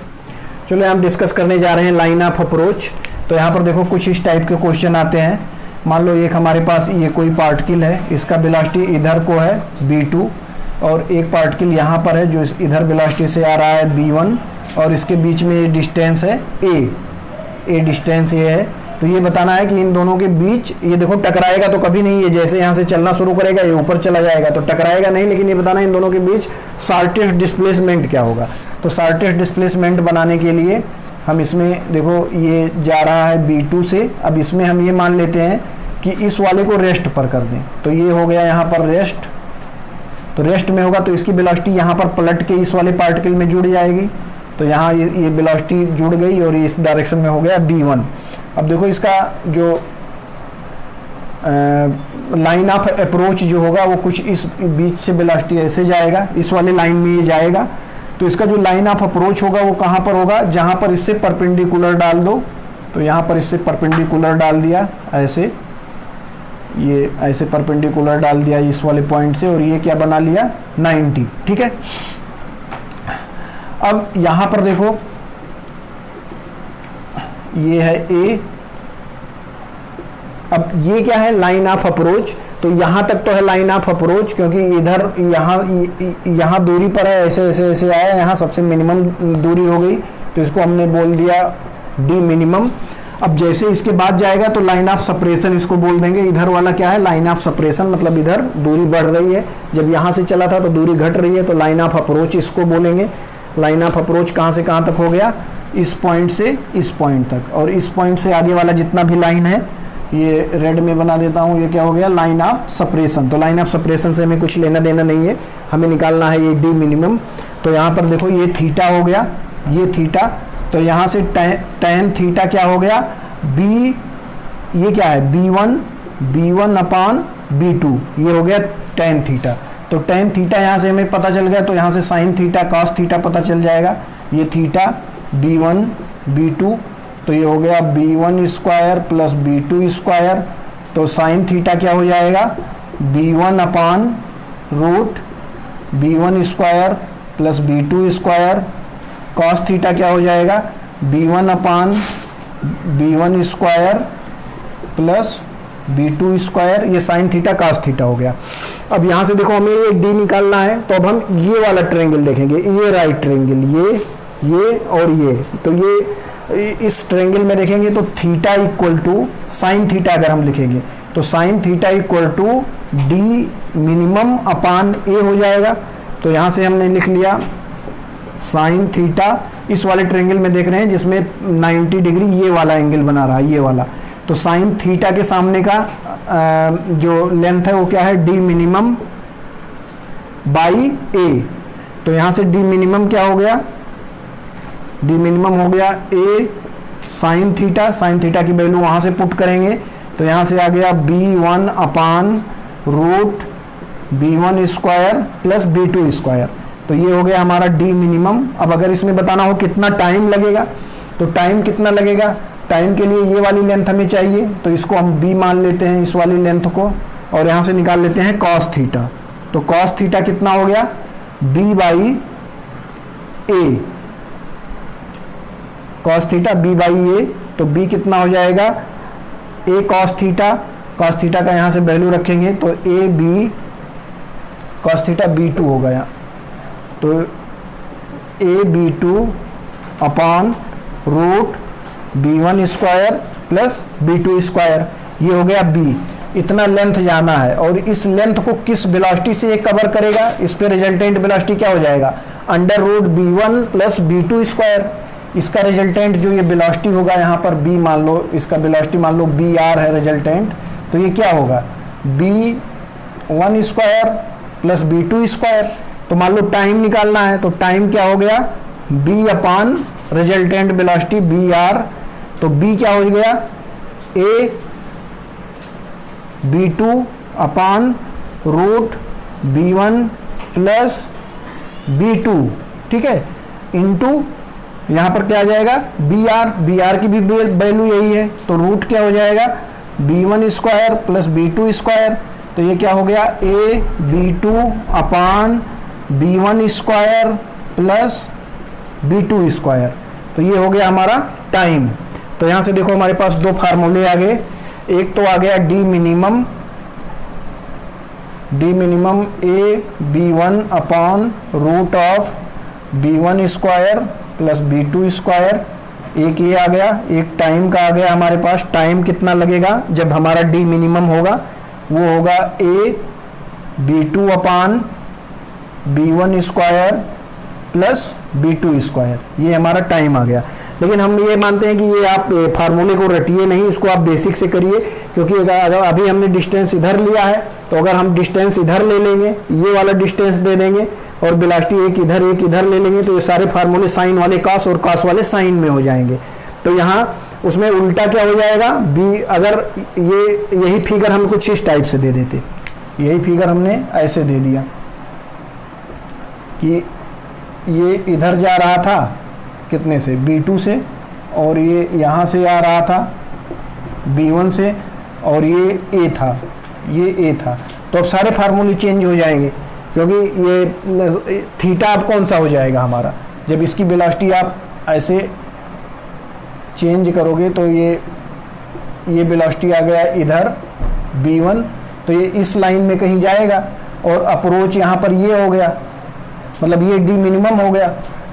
चलो हम डिस्कस करने जा रहे हैं लाइन ऑफ अप्रोच। तो यहाँ पर देखो कुछ इस टाइप के क्वेश्चन आते हैं। मान लो एक हमारे पास ये कोई पार्टिकल है, इसका वेलोसिटी इधर को है v2, और एक पार्टिकल यहाँ पर है जो इधर वेलोसिटी से आ रहा है v1, और इसके बीच में ये डिस्टेंस है a डिस्टेंस ये है। तो ये बताना है कि इन दोनों के बीच, ये देखो टकराएगा तो कभी नहीं, ये जैसे यहाँ से चलना शुरू करेगा ये ऊपर चला जाएगा, तो टकराएगा नहीं, लेकिन ये बताना है इन दोनों के बीच शॉर्टेस्ट डिस्प्लेसमेंट क्या होगा। तो शॉर्टेस्ट डिस्प्लेसमेंट बनाने के लिए हम इसमें देखो ये जा रहा है b2 से, अब इसमें हम ये मान लेते हैं कि इस वाले को रेस्ट पर कर दें, तो ये हो गया यहाँ पर रेस्ट। तो रेस्ट में होगा तो इसकी वेलोसिटी यहाँ पर पलट के इस वाले पार्टिकल में जुड़ जाएगी, तो यहाँ ये वेलोसिटी जुड़ गई और इस डायरेक्शन में हो गया v1। अब देखो इसका जो लाइन ऑफ अप्रोच जो होगा वो कुछ इस बीच से वेलोसिटी ऐसे जाएगा, इस वाले लाइन में ये जाएगा। तो इसका जो लाइन ऑफ अप्रोच होगा वो कहाँ पर होगा, जहाँ पर इससे परपेंडिकुलर डाल दो। तो यहाँ पर इससे परपेंडिकुलर डाल दिया ऐसे, ये ऐसे परपेंडिकुलर डाल दिया इस वाले पॉइंट से, और ये क्या बना लिया 90, ठीक है। अब यहाँ पर देखो ये है A, अब ये क्या है लाइन ऑफ अप्रोच। तो यहाँ तक तो है लाइन ऑफ अप्रोच, क्योंकि इधर यहाँ दूरी पर है, ऐसे ऐसे ऐसे आया, यहाँ सबसे मिनिमम दूरी हो गई, तो इसको हमने बोल दिया d मिनिमम। अब जैसे इसके बाद जाएगा तो लाइन ऑफ सेपरेशन इसको बोल देंगे। इधर वाला क्या है लाइन ऑफ सेपरेशन, मतलब इधर दूरी बढ़ रही है, जब यहाँ से चला था तो दूरी घट रही है, तो लाइन ऑफ अप्रोच इसको बोलेंगे। लाइन ऑफ अप्रोच कहाँ से कहाँ तक हो गया, इस पॉइंट से इस पॉइंट तक, और इस पॉइंट से आगे वाला जितना भी लाइन है ये रेड में बना देता हूँ, ये क्या हो गया लाइन ऑफ सेपरेशन। तो लाइन ऑफ सेपरेशन से हमें कुछ लेना देना नहीं है, हमें निकालना है ये d मिनिमम। तो यहाँ पर देखो ये थीटा हो गया, ये थीटा, तो यहाँ से tan थीटा क्या हो गया b, ये क्या है b1 अपान b2, ये हो गया tan थीटा। तो tan थीटा यहाँ से हमें पता चल गया, तो यहाँ से sin थीटा cos थीटा पता चल जाएगा, ये थीटा b1 b2, तो ये हो गया b1 square plus b2 square. तो साइन थीटा क्या हो जाएगा b1 upon root b1 square plus b2 square. Cos theta क्या हो जाएगा b1 upon b1 square plus b2 square, ये साइन थीटा कॉस थीटा हो गया। अब यहाँ से देखो हमें ये d निकालना है, तो अब हम ये वाला ट्रायंगल देखेंगे, ये राइट ट्रायंगल, ये और ये। तो ये इस ट्रायंगल में देखेंगे तो theta equal to sine theta अगर हम लिखेंगे तो sine theta equal to d minimum upon a हो जाएगा। तो यहाँ से हमने लिख लिया साइन थीटा, इस वाले ट्रायंगल में देख रहे हैं जिसमें 90 डिग्री ये वाला एंगल बना रहा है, ये वाला। तो साइन थीटा के सामने का जो लेंथ है वो क्या है d मिनिमम बाई a। तो यहाँ से d मिनिमम क्या हो गया, d मिनिमम हो गया a साइन थीटा की वैल्यू वहाँ से पुट करेंगे, तो यहाँ से आ गया b1 upon root b1 square plus b2 square. तो ये हो गया हमारा d मिनिमम। अब अगर इसमें बताना हो कितना टाइम लगेगा, तो टाइम कितना लगेगा, टाइम के लिए ये वाली लेंथ हमें चाहिए, तो इसको हम b मान लेते हैं इस वाली लेंथ को, और यहाँ से निकाल लेते हैं कॉस थीटा। तो कॉस थीटा कितना हो गया b by a, cos theta b by a। तो b कितना हो जाएगा a कॉस थीटा का यहाँ से वैल्यू रखेंगे तो a b cos theta b2 हो गया, तो a b2 upon root b1 square plus b2 square, ये हो गया b। इतना लेंथ जाना है, और इस लेंथ को किस वेलोसिटी से ये कवर करेगा, इस पे रिजल्टेंट वेलोसिटी क्या हो जाएगा under root b1 plus b2 square. इसका रिजल्टेंट जो ये वेलोसिटी होगा यहाँ पर b मान लो, इसका वेलोसिटी मान लो बी आर है रिजल्टेंट, तो ये क्या होगा b1 square plus b2 square. तो मान लो टाइम निकालना है, तो टाइम क्या हो गया b upon resultant velocity B R, तो b क्या हो गया a b2 upon root b1 plus b2, ठीक है, इंटू यहाँ पर क्या आ जाएगा बी आर की भी वैल्यू यही है, तो रूट क्या हो जाएगा b1 square plus b2 square, तो ये क्या हो गया a b2 upon b1 square plus b2 square. तो ये हो गया हमारा टाइम। तो यहाँ से देखो हमारे पास दो फार्मूले आ गए, एक तो आ गया D minimum a b1 upon root of b1 square plus b2 square, एक ये आ गया, एक टाइम का आ गया हमारे पास। टाइम कितना लगेगा जब हमारा डी मिनिमम होगा, वो होगा a b2 upon b1 square plus b2 square, ये हमारा टाइम आ गया। लेकिन हम ये मानते हैं कि ये आप फार्मूले को रटिए नहीं, इसको आप बेसिक से करिए, क्योंकि अगर अभी हमने डिस्टेंस इधर लिया है, तो अगर हम डिस्टेंस इधर ले लेंगे, ये वाला डिस्टेंस दे देंगे और वेलोसिटी एक इधर ले लेंगे, तो ये सारे फार्मूले साइन वाले कॉस और कॉस वाले साइन में हो जाएंगे। तो यहाँ उसमें उल्टा क्या हो जाएगा बी, अगर यही फिगर हम कुछ इस टाइप से दे देते, यही फिगर हमने ऐसे दे दिया कि ये इधर जा रहा था कितने से b2 से, और ये यहाँ से आ रहा था b1 से, और ये a था, तो अब सारे फार्मूले चेंज हो जाएंगे, क्योंकि ये थीटा अब कौन सा हो जाएगा हमारा, जब इसकी वेलोसिटी आप ऐसे चेंज करोगे, तो ये वेलोसिटी आ गया इधर b1, तो ये इस लाइन में कहीं जाएगा, और अप्रोच यहाँ पर ये हो गया, मतलब ये डी मिनिमम हो गया।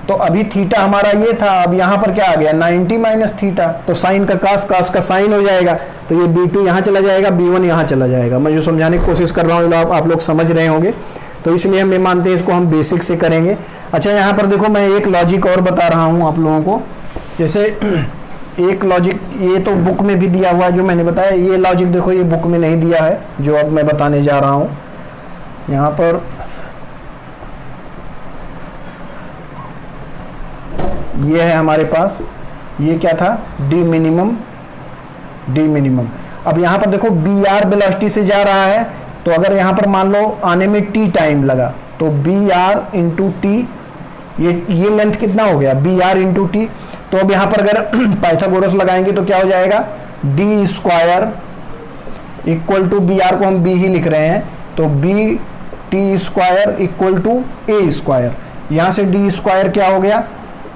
तो अभी थीटा हमारा ये था, अब यहाँ पर क्या आ गया 90 माइनस थीटा, तो साइन का कास का साइन हो जाएगा, तो ये b2 यहाँ चला जाएगा, b1 यहाँ चला जाएगा। मैं जो समझाने की कोशिश कर रहा हूँ आप लोग समझ रहे होंगे, तो इसलिए हम मानते हैं इसको हम बेसिक से करेंगे। अच्छा, यहाँ पर देखो मैं एक लॉजिक और बता रहा हूँ आप लोगों को, जैसे एक लॉजिक ये तो बुक में भी दिया हुआ है जो मैंने बताया, ये लॉजिक देखो ये बुक में नहीं दिया है जो अब मैं बताने जा रहा हूँ। यहाँ पर ये है हमारे पास, ये क्या था डी मिनिमम। अब यहाँ पर देखो बी आर वेलोसिटी से जा रहा है, तो अगर यहाँ पर मान लो आने में टी टाइम लगा, तो बी आर इंटू टी, ये लेंथ कितना हो गया बी आर इंटू टी। तो अब यहाँ पर अगर पाइथागोरस लगाएंगे तो क्या हो जाएगा D square equal to B R को हम बी ही लिख रहे हैं, तो B T square equal to A square. यहाँ से डी स्क्वायर क्या हो गया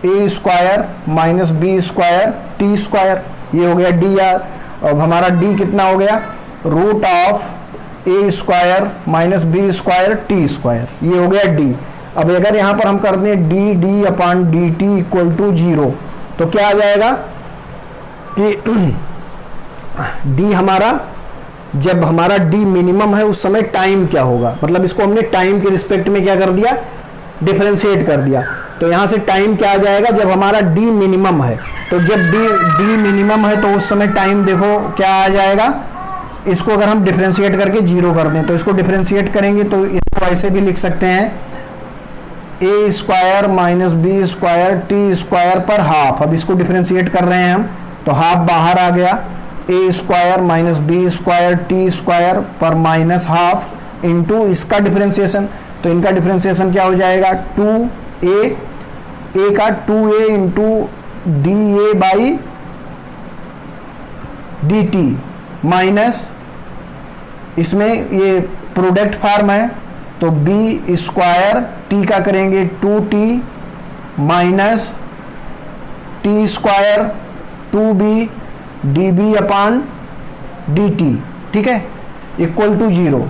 A square minus B square T square, ये हो गया डी आर। अब हमारा डी कितना हो गया root of A square minus B square T square, ये हो गया डी। अब अगर यहाँ पर हम कर दें D upon D T equal to 0, तो क्या आ जाएगा कि डी हमारा, जब हमारा डी मिनिमम है उस समय टाइम क्या होगा, मतलब इसको हमने टाइम के रिस्पेक्ट में क्या कर दिया डिफरेंशिएट कर दिया। तो यहाँ से टाइम क्या आ जाएगा जब हमारा डी मिनिमम है, तो जब डी मिनिमम है तो उस समय टाइम देखो क्या आ जाएगा, इसको अगर हम डिफरेंशिएट करके 0 कर दें, तो इसको डिफरेंशिएट करेंगे तो इसको ऐसे भी लिख सकते हैं A square minus B square T square पर हाफ। अब इसको डिफरेंशिएट कर रहे हैं हम, तो हाफ बाहर आ गया, A square minus B square T square पर माइनस हाफ इंटू इसका डिफरेंशिएशन, तो इनका डिफरेंशिएशन क्या हो जाएगा 2a, ए का 2a into D A by D T minus, इसमें ये प्रोडक्ट फॉर्म है, तो बी स्क्वायर टी का करेंगे 2t minus T square 2b D B upon D T, ठीक है, इक्वल टू 0।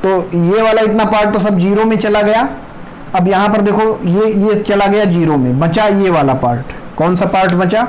तो ये वाला इतना पार्ट तो सब 0 में चला गया। अब यहाँ पर देखो ये चला गया 0 में, बचा ये वाला पार्ट। कौन सा पार्ट बचा,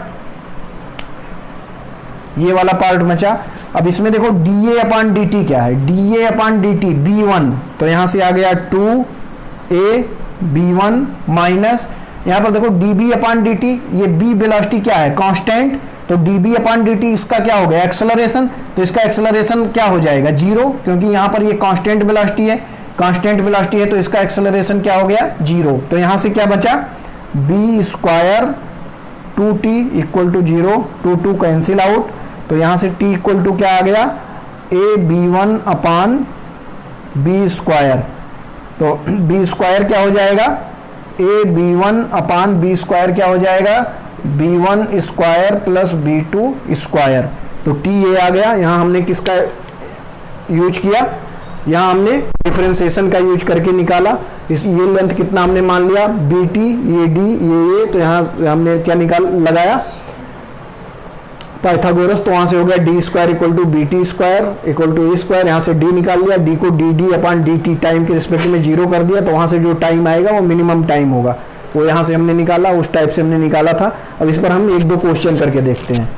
ये वाला पार्ट बचा। अब इसमें देखो D A upon D T क्या है, D A upon D T B1, तो यहाँ से आ गया 2a b1 माइनस यहाँ पर देखो dB अपॉन dt, ये b वेलोसिटी क्या है, कांस्टेंट, तो dB अपॉन dt इसका क्या हो गया, एक्सेलरेशन, तो इसका एक्सेलरेशन क्या हो जाएगा, जीरो, क्योंकि यहाँ पर ये कांस्टेंट वेलोसिटी है, कांस्टेंट वेलोसिटी है तो इसका एक्सेलरेशन क्या हो गया, जीरो। तो यहाँ से क्या बचा, b square 2t equal to zero, 2 cancel out, तो यहाँ से t इक्वल टू क्या आ गया, a b1 upon b square, तो b स्क्वायर क्या हो जाएगा, a b1 upon b square क्या हो जाएगा, b1 square plus b2 square, तो t ये आ गया। यहाँ हमने किसका यूज किया, यहाँ हमने डिफरेंशिएशन का यूज करके निकाला, इस ये लेंथ कितना हमने मान लिया bt, ये d ये, तो यहाँ हमने क्या लगाया पाइथागोरस, तो वहाँ से हो गया D square equal to B T square equal to A square, यहाँ से डी निकाल लिया, डी को D D upon D T time के रिस्पेक्ट में जीरो कर दिया, तो वहाँ से जो टाइम आएगा वो मिनिमम टाइम होगा, वो यहाँ से हमने निकाला, उस टाइप से हमने निकाला था। अब इस पर हम एक दो क्वेश्चन करके देखते हैं।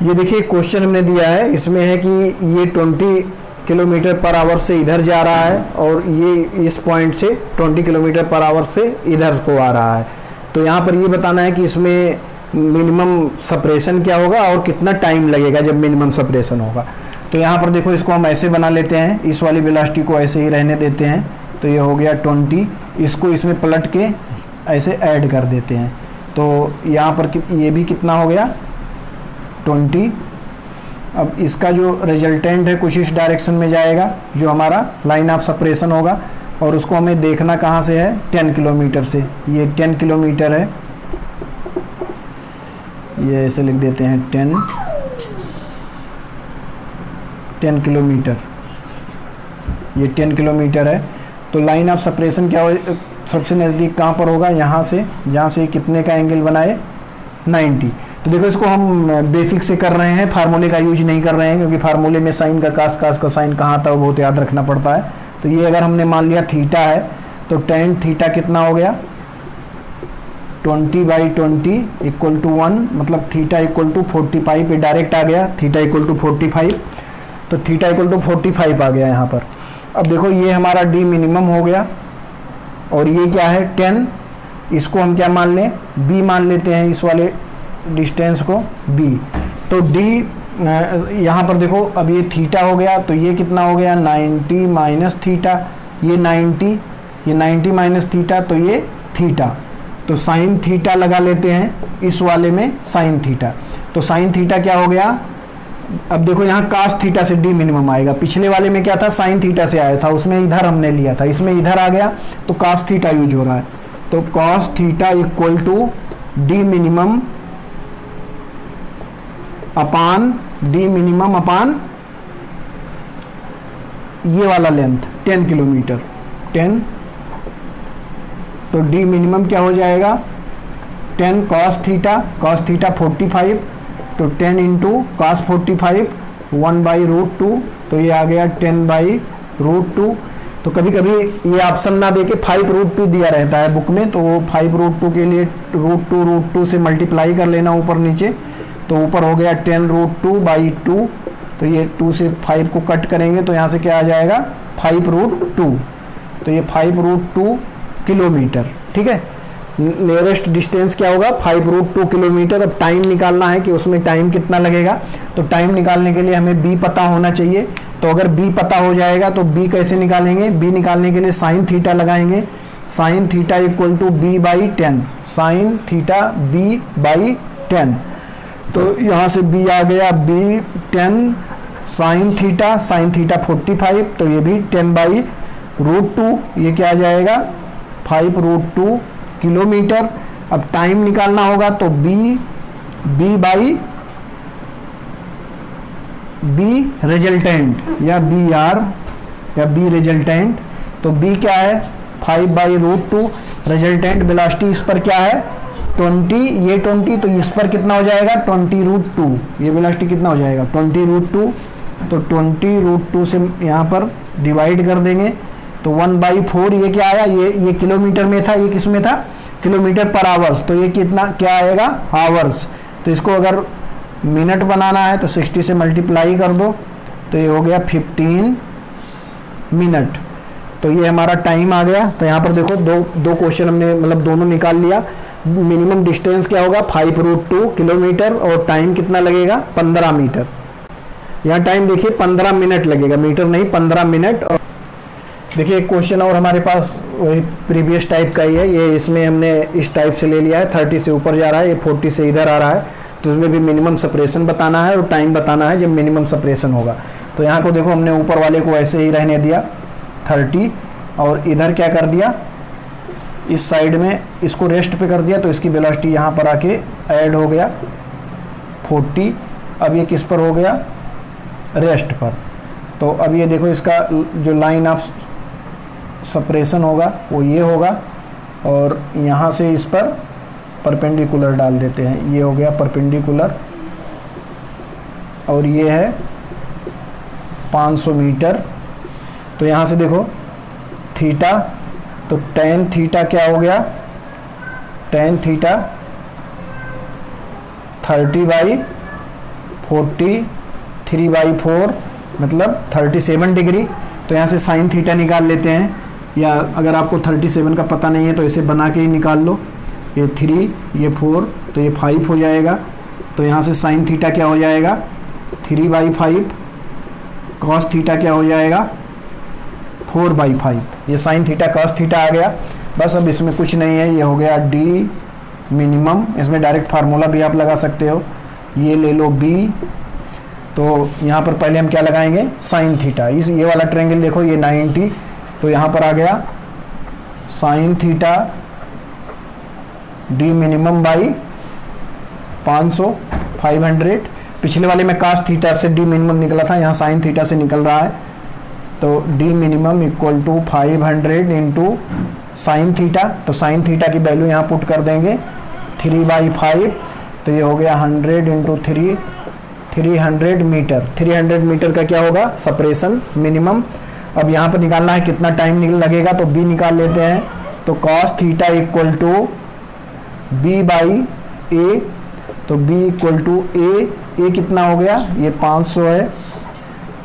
ये देखिए क्वेश्चन हमने दिया है, इसमें है कि ये 20 किलोमीटर पर आवर से इधर जा रहा है और ये इस पॉइंट से 20 किलोमीटर पर आवर से इधर को आ रहा है, तो यहाँ पर ये बताना है कि इसमें मिनिमम सेपरेशन क्या होगा और कितना टाइम लगेगा जब मिनिमम सेपरेशन होगा। तो यहाँ पर देखो इसको हम ऐसे बना लेते हैं, इस वाली वेलोसिटी को ऐसे ही रहने देते हैं, तो ये हो गया 20, इसको इसमें पलट के ऐसे ऐड कर देते हैं, तो यहाँ पर ये भी कितना हो गया 20। अब इसका जो रिजल्टेंट है कुछ इस डायरेक्शन में जाएगा, जो हमारा लाइन ऑफ सेपरेशन होगा, और उसको हमें देखना कहाँ से है, 10 किलोमीटर से, ये 10 किलोमीटर है, ये ऐसे लिख देते हैं 10 किलोमीटर, ये 10 किलोमीटर है। तो लाइन ऑफ सेपरेशन क्या हो, सबसे नज़दीक कहाँ पर होगा, यहाँ से, जहाँ से कितने का एंगल बनाए 90। तो देखो इसको हम बेसिक से कर रहे हैं, फार्मूले का यूज नहीं कर रहे हैं, क्योंकि फार्मूले में साइन का कास, कास का साइन कहाँ था वो बहुत याद रखना पड़ता है। तो ये अगर हमने मान लिया थीटा है, तो टेन थीटा कितना हो गया 20/20 इक्वल टू 1, मतलब थीटा इक्वल टू 45, ये डायरेक्ट आ गया, थीटा इक्वल टू 45, तो थीटा इक्वल टू 45 आ गया यहाँ पर। अब देखो ये हमारा डी मिनिमम हो गया, और ये क्या है 10, इसको हम क्या मान लें, बी मान लेते हैं, इस वाले डिस्टेंस को बी। तो डी यहाँ पर देखो अब ये थीटा हो गया, तो ये कितना हो गया 90 माइनस थीटा, ये 90 माइनस थीटा, तो ये थीटा, तो साइन थीटा लगा लेते हैं इस वाले में, साइन थीटा, तो साइन थीटा क्या हो गया, अब देखो यहाँ कास थीटा से डी मिनिमम आएगा, पिछले वाले में क्या था साइन थीटा से आया था, उसमें इधर हमने लिया था, इसमें इधर आ गया, तो कास थीटा यूज हो रहा है, तो cos theta equal to D minimum upon D minimum upon ये वाला लेंथ 10 किलोमीटर 10, तो डी मिनिमम क्या हो जाएगा 10 कॉस थीटा 45, तो 10 इंटू कॉस 45 1/√2, तो ये आ गया 10/√2। तो कभी कभी ये ऑप्शन ना दे के 5√2 दिया रहता है बुक में, तो वो 5√2 के लिए √2 से मल्टीप्लाई कर लेना ऊपर नीचे, तो ऊपर हो गया 10√2/2, तो ये 2 से 5 को कट करेंगे तो यहाँ से क्या आ जाएगा 5√2, तो ये 5√2 किलोमीटर, ठीक है। नियरेस्ट डिस्टेंस क्या होगा 5√2 किलोमीटर। अब टाइम निकालना है कि उसमें टाइम कितना लगेगा, तो टाइम निकालने के लिए हमें बी पता होना चाहिए, तो अगर बी पता हो जाएगा तो बी कैसे निकालेंगे, बी निकालने के लिए साइन थीटा लगाएंगे, sine theta equal to b/10, sine theta b/10, तो यहाँ से b आ गया b10 साइन थीटा 45, तो ये भी 10/√2, ये क्या आ जाएगा 5√2 किलोमीटर। अब टाइम निकालना होगा तो b रिजल्टेंट या br या b रिजल्टेंट, तो b क्या है 5/√2, रिजल्टेंट वेलोसिटी इस पर क्या है 20, ये 20, तो इस पर कितना हो जाएगा 20√2, ये वेलोसिटी कितना हो जाएगा 20√2, तो 20√2 से यहाँ पर डिवाइड कर देंगे, तो 1/4, ये क्या आया, ये किलोमीटर में था, ये किस में था किलोमीटर पर आवर्स, तो ये कितना क्या आएगा आवर्स, तो इसको अगर मिनट बनाना है तो 60 से मल्टीप्लाई कर दो, तो ये हो गया 15 मिनट। तो ये हमारा टाइम आ गया। तो यहाँ पर देखो दो क्वेश्चन हमने मतलब दोनों निकाल लिया। मिनिमम डिस्टेंस क्या होगा 5√2 किलोमीटर और टाइम कितना लगेगा 15 मीटर। यहाँ टाइम देखिए 15 मिनट लगेगा, मीटर नहीं 15 मिनट। और देखिए एक क्वेश्चन और हमारे पास वही प्रीवियस टाइप का ही है, ये इसमें हमने इस टाइप से ले लिया है, 30 से ऊपर जा रहा है, ये 40 से इधर आ रहा है। तो इसमें भी मिनिमम सेपरेशन बताना है और टाइम बताना है जब मिनिमम सेपरेशन होगा। तो यहाँ को देखो हमने ऊपर वाले को ऐसे ही रहने दिया 30 और इधर क्या कर दिया इस साइड में इसको रेस्ट पे कर दिया, तो इसकी वेलोसिटी यहाँ पर आके ऐड हो गया 40। अब ये किस पर हो गया रेस्ट पर। तो अब ये देखो इसका जो लाइन ऑफ सेपरेशन होगा वो ये होगा और यहाँ से इस पर परपेंडिकुलर डाल देते हैं, ये हो गया परपेंडिकुलर और ये है 500 मीटर। तो यहाँ से देखो थीटा, तो tan थीटा क्या हो गया tan थीटा 30/40 3/4 मतलब 37 डिग्री। तो यहाँ से साइन थीटा निकाल लेते हैं, या अगर आपको 37 का पता नहीं है तो इसे बना के ही निकाल लो। ये 3 ये 4 तो ये 5 हो जाएगा। तो यहाँ से साइन थीटा क्या हो जाएगा 3/5, कॉस थीटा क्या हो जाएगा 4/5। ये साइन थीटा कॉस थीटा आ गया। बस अब इसमें कुछ नहीं है, ये हो गया डी मिनिमम। इसमें डायरेक्ट फार्मूला भी आप लगा सकते हो, ये ले लो बी। तो यहाँ पर पहले हम क्या लगाएंगे साइन थीटा। इस ये वाला ट्रायंगल देखो ये 90, तो यहाँ पर आ गया sine theta D minimum by 500 पिछले वाले में कास थीटा से डी मिनिमम निकला था, यहाँ साइन थीटा से निकल रहा है। तो D minimum equal to 500 into sine theta. तो साइन थीटा की वैल्यू यहाँ पुट कर देंगे 3/5, तो ये हो गया 100 इंटू 300 मीटर। 300 मीटर का क्या होगा सेपरेशन मिनिमम। अब यहाँ पर निकालना है कितना टाइम लगेगा, तो बी निकाल लेते हैं। तो cos theta equal to b/a, तो b इक्वल टू a कितना हो गया ये 500 है,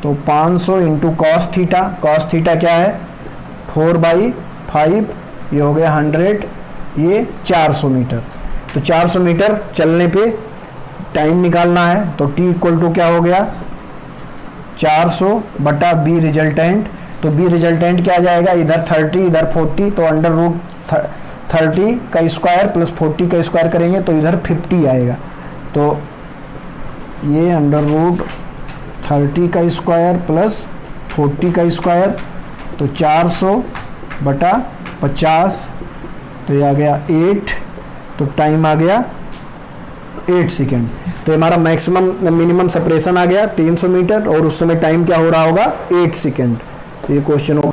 तो 500 इंटू कॉस थीटा क्या है 4/5, ये हो गया 100, ये 400 मीटर। तो 400 मीटर चलने पे टाइम निकालना है। तो t इक्वल टू क्या हो गया 400/b रिजल्टेंट। तो b रिजल्टेंट क्या आ जाएगा, इधर 30 इधर 40, तो √30 का स्क्वायर प्लस 40 का स्क्वायर करेंगे तो इधर 50 आएगा। तो ये √30 का स्क्वायर प्लस 40 का स्क्वायर, तो 400/50, तो ये आ गया 8, तो टाइम आ गया 8 सेकेंड। तो हमारा मैक्सिमम मिनिमम सेपरेशन आ गया 300 मीटर और उस समय टाइम क्या हो रहा होगा 8 सेकेंड। तो ये क्वेश्चन हो।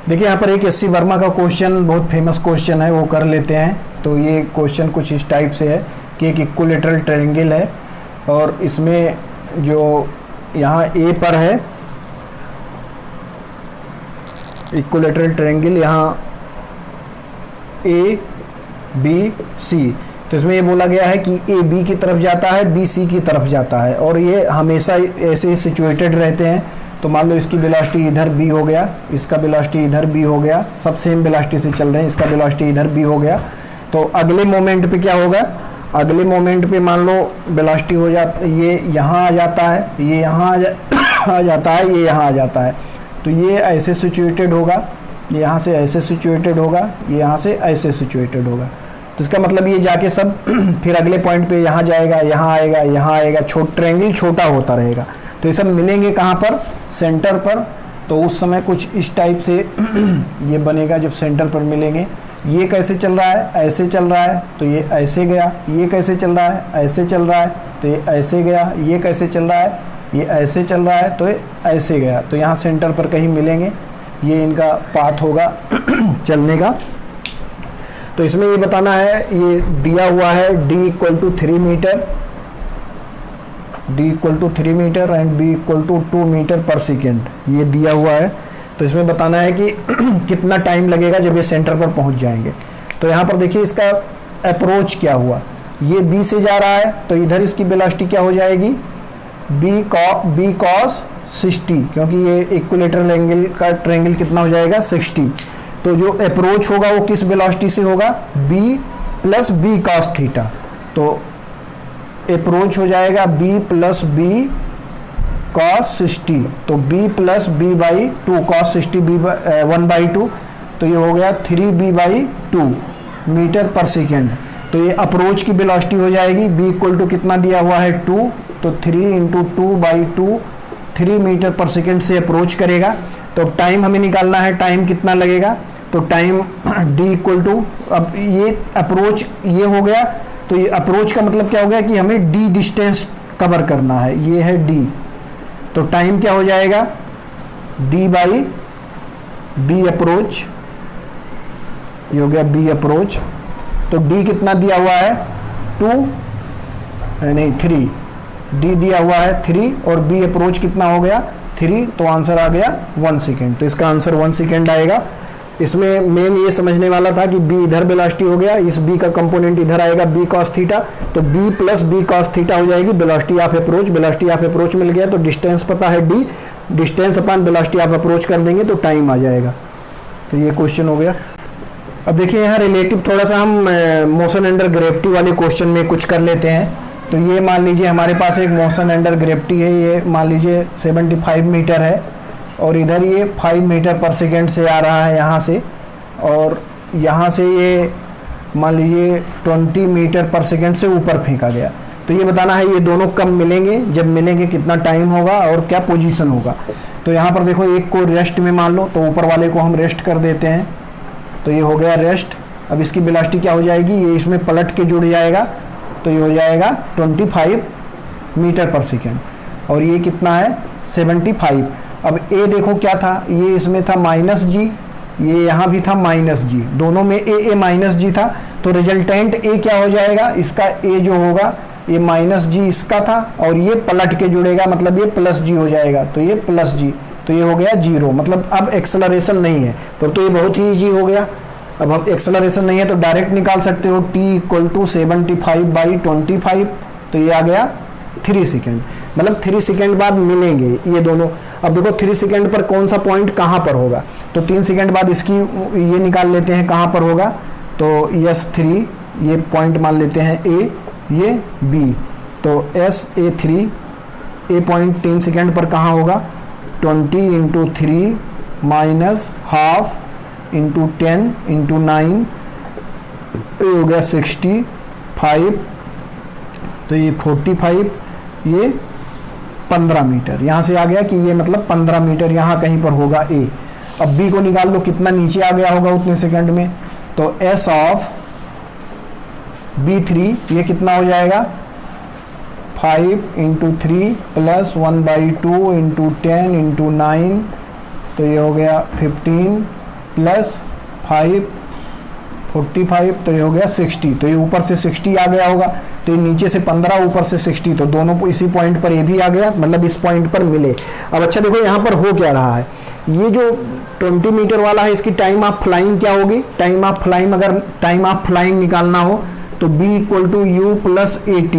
देखिए यहाँ पर एक एस सी वर्मा का क्वेश्चन बहुत फेमस क्वेश्चन है, वो कर लेते हैं। तो ये क्वेश्चन कुछ इस टाइप से है कि एक इक्विलेटरल ट्रायंगल है और इसमें जो यहाँ ए पर है इक्विलेटरल ट्रायंगल, यहाँ ए बी सी। तो इसमें ये बोला गया है कि ए बी की तरफ जाता है, बी सी की तरफ जाता है और ये हमेशा ऐसे सिचुएटेड रहते हैं। तो मान लो इसकी वेलोसिटी इधर b हो गया, इसका वेलोसिटी इधर b हो गया, सब सेम वेलोसिटी से चल रहे हैं, इसका वेलोसिटी इधर b हो गया। तो अगले मोमेंट पे क्या होगा, अगले मोमेंट पे मान लो वेलोसिटी हो जाता, ये यहाँ आ जाता है, ये यहाँ आ जाता है, ये यहाँ आ जाता है। तो ये ऐसे सिचुएटेड होगा, ये यहाँ से ऐसे सिचुएटेड होगा, ये यहाँ से ऐसे सिचुएटेड होगा। तो इसका मतलब ये जाके सब फिर अगले पॉइंट पे यहाँ जाएगा, यहाँ आएगा, यहाँ आएगा, ट्रायंगल छोटा होता रहेगा। तो ये सब मिलेंगे कहाँ पर, सेंटर पर। तो उस समय कुछ इस टाइप से ये बनेगा जब सेंटर पर मिलेंगे। ये कैसे चल रहा है, ऐसे चल रहा है, तो ये ऐसे गया। ये कैसे चल रहा है, ऐसे चल रहा है, तो ये ऐसे गया। ये कैसे चल रहा है, ये ऐसे चल रहा है, तो ये ऐसे गया। तो यहाँ सेंटर पर कहीं मिलेंगे, ये इनका पाथ होगा चलने का। तो इसमें ये बताना है, ये दिया हुआ है d equal to 3 metre, d equal to 3 metre and b equal to 2 metre पर सेकेंड, ये दिया हुआ है। तो इसमें बताना है कि कितना टाइम लगेगा जब ये सेंटर पर पहुंच जाएंगे। तो यहाँ पर देखिए इसका अप्रोच क्या हुआ, ये b से जा रहा है, तो इधर इसकी वेलोसिटी क्या हो जाएगी b cos 60, क्योंकि ये इक्विलेटरल एंगल का ट्रायंगल कितना हो जाएगा 60। तो जो अप्रोच होगा वो किस वेलोसिटी से होगा, b plus B cos theta. तो अप्रोच हो जाएगा b प्लस बी कॉस 60, तो b plus B by two, cos 60 b 1/2, तो ये हो गया 3b/2 मीटर पर सेकेंड। तो ये अप्रोच की वेलोसिटी हो जाएगी, b इक्वल टू कितना दिया हुआ है 2, तो 3 × 2/2 3 मीटर पर सेकेंड से अप्रोच करेगा। तो टाइम हमें निकालना है, टाइम कितना लगेगा, तो टाइम d इक्वल टू, अब ये अप्रोच ये हो गया, तो ये अप्रोच का मतलब क्या हो गया कि हमें d डिस्टेंस कवर करना है, ये है d। तो टाइम क्या हो जाएगा, d/b अप्रोच, ये हो गया b अप्रोच। तो d कितना दिया हुआ है 2 नहीं 3, d दिया हुआ है 3 और b अप्रोच कितना हो गया 3, तो आंसर आ गया 1 सेकेंड। तो इसका आंसर 1 सेकेंड आएगा। इसमें मेन ये समझने वाला था कि b इधर वेलोसिटी हो गया, इस b का कंपोनेंट इधर आएगा b cos थीटा, तो b plus b cos theta हो जाएगी velocity of approach. Velocity of approach मिल गया, तो डिस्टेंस पता है d, distance upon velocity of approach कर देंगे तो टाइम आ जाएगा। तो ये क्वेश्चन हो गया। अब देखिए यहाँ रिलेटिव थोड़ा सा हम मोशन अंडर ग्रेविटी वाले क्वेश्चन में कुछ कर लेते हैं। तो ये मान लीजिए हमारे पास एक मोशन अंडर ग्रेविटी है, ये मान लीजिए 75 मीटर है और इधर ये 5 मीटर पर सेकेंड से आ रहा है यहाँ से, और यहाँ से ये मान लीजिए 20 मीटर पर सेकेंड से ऊपर फेंका गया। तो ये बताना है ये दोनों कब मिलेंगे, जब मिलेंगे कितना टाइम होगा और क्या पोजीशन होगा। तो यहाँ पर देखो एक को रेस्ट में मान लो, तो ऊपर वाले को हम रेस्ट कर देते हैं, तो ये हो गया रेस्ट। अब इसकी वेलोसिटी क्या हो जाएगी, ये इसमें पलट के जुड़ जाएगा, तो ये हो जाएगा 25 मीटर पर सेकेंड, और ये कितना है 75। अब ए देखो क्या था, ये इसमें था -g, ये यहाँ भी था -g, दोनों में ए माइनस जी था, तो रिजल्टेंट ए क्या हो जाएगा, इसका ए जो होगा ये -g इसका था और ये पलट के जुड़ेगा, मतलब ये +g हो जाएगा, तो ये +g, तो ये हो गया 0, मतलब अब एक्सेलरेशन नहीं है। तो ये बहुत ही ईजी हो गया। अब हम एक्सेलरेशन नहीं है तो डायरेक्ट निकाल सकते हो, t = 75/25, तो ये आ गया 3 सेकेंड, मतलब 3 सेकेंड बाद मिलेंगे ये दोनों। अब देखो 3 सेकेंड पर कौन सा पॉइंट कहाँ पर होगा, तो 3 सेकेंड बाद इसकी ये निकाल लेते हैं कहाँ पर होगा, तो S3 ये पॉइंट मान लेते हैं A, ये B, तो SA3 A पॉइंट 3 सेकेंड पर कहाँ होगा, 20 × 3 -½ × 10 × 9, ये हो गया 65, तो ये 45, ये 15 मीटर यहाँ से आ गया कि ये मतलब 15 मीटर यहाँ कहीं पर होगा ए। अब बी को निकाल लो कितना नीचे आ गया होगा उतने सेकंड में, तो एस ऑफ B3 ये कितना हो जाएगा 5 × 3 + 1/2 × 10 × 9, तो ये हो गया 15 + 5 45, तो ये हो गया 60, तो ये ऊपर से 60 आ गया होगा, तो ये नीचे से 15 ऊपर से 60, तो दोनों को इसी पॉइंट पर ये भी आ गया, मतलब इस पॉइंट पर मिले। अब अच्छा देखो यहाँ पर हो क्या रहा है, ये जो 20 मीटर वाला है इसकी टाइम ऑफ फ्लाइंग क्या होगी, टाइम ऑफ फ्लाइंग, अगर टाइम ऑफ फ्लाइंग निकालना हो तो b = u + at,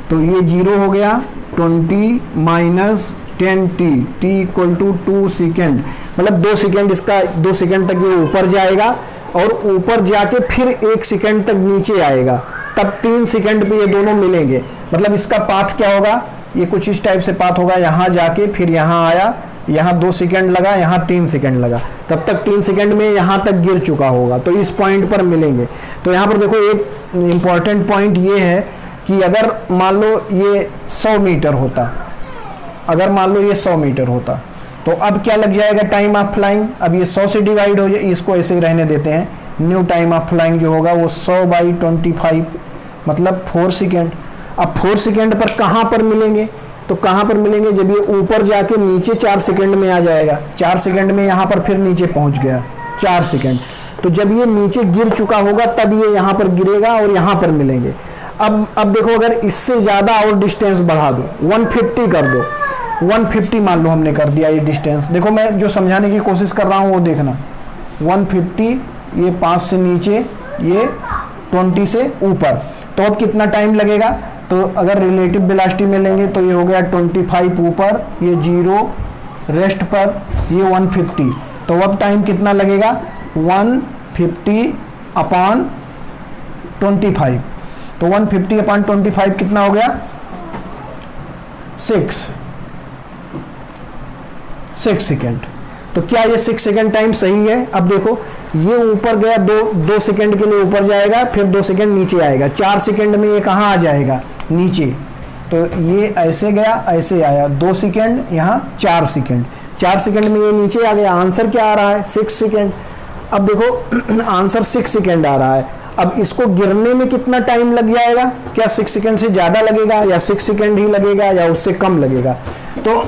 तो ये 0 हो गया, 20 - 10t, t = 2 सेकेंड, मतलब 2 सेकेंड, इसका 2 सेकेंड तक ये ऊपर जाएगा और ऊपर जाके फिर 1 सेकेंड तक नीचे आएगा, तब 3 सेकेंड पे ये दोनों मिलेंगे। मतलब इसका पाथ क्या होगा, ये कुछ इस टाइप से पाथ होगा, यहाँ जाके फिर यहाँ आया, यहाँ 2 सेकेंड लगा, यहाँ 3 सेकेंड लगा, तब तक 3 सेकेंड में यहाँ तक गिर चुका होगा, तो इस पॉइंट पर मिलेंगे। तो यहाँ पर देखो एक इम्पॉर्टेंट पॉइंट ये है कि अगर मान लो ये 100 मीटर होता, अगर मान लो ये 100 मीटर होता, तो अब क्या लग जाएगा टाइम ऑफ फ्लाइंग, अब ये 100 से डिवाइड हो जाए, इसको ऐसे ही रहने देते हैं, न्यू टाइम ऑफ फ्लाइंग जो होगा वो 100/25, मतलब 4 सेकेंड। अब 4 सेकेंड पर कहाँ पर मिलेंगे, तो कहाँ पर मिलेंगे, जब ये ऊपर जाके नीचे 4 सेकेंड में आ जाएगा, 4 सेकेंड में यहाँ पर फिर नीचे पहुँच गया 4 सेकेंड, तो जब ये नीचे गिर चुका होगा तब ये यहाँ पर गिरेगा और यहाँ पर मिलेंगे। अब देखो अगर इससे ज़्यादा और डिस्टेंस बढ़ा दो, 150 कर दो, 150 मान लो हमने कर दिया ये डिस्टेंस, देखो मैं जो समझाने की कोशिश कर रहा हूँ वो देखना, 150, ये 5 से नीचे, ये 20 से ऊपर, तो अब कितना टाइम लगेगा, तो अगर रिलेटिव वेलोसिटी में लेंगे तो ये हो गया 25 ऊपर, ये 0, रेस्ट पर ये 150, तो अब टाइम कितना लगेगा 150 अपॉन 25, तो 150 अपॉन 25 कितना हो गया 6 सेकेंड। तो क्या ये 6 सेकेंड टाइम सही है? अब देखो ये ऊपर गया, 2 सेकेंड के लिए ऊपर जाएगा, फिर 2 सेकेंड नीचे आएगा, 4 सेकेंड में ये कहाँ आ जाएगा नीचे, तो ये ऐसे गया ऐसे आया, 2 सेकेंड यहाँ 4 सेकेंड, 4 सेकेंड में ये नीचे आ गया। आंसर क्या आ रहा है 6 सेकेंड। अब देखो आंसर 6 सेकेंड आ रहा है। अब इसको गिरने में कितना टाइम लग जाएगा? क्या 6 सेकेंड से ज़्यादा लगेगा या 6 सेकेंड ही लगेगा या उससे कम लगेगा? तो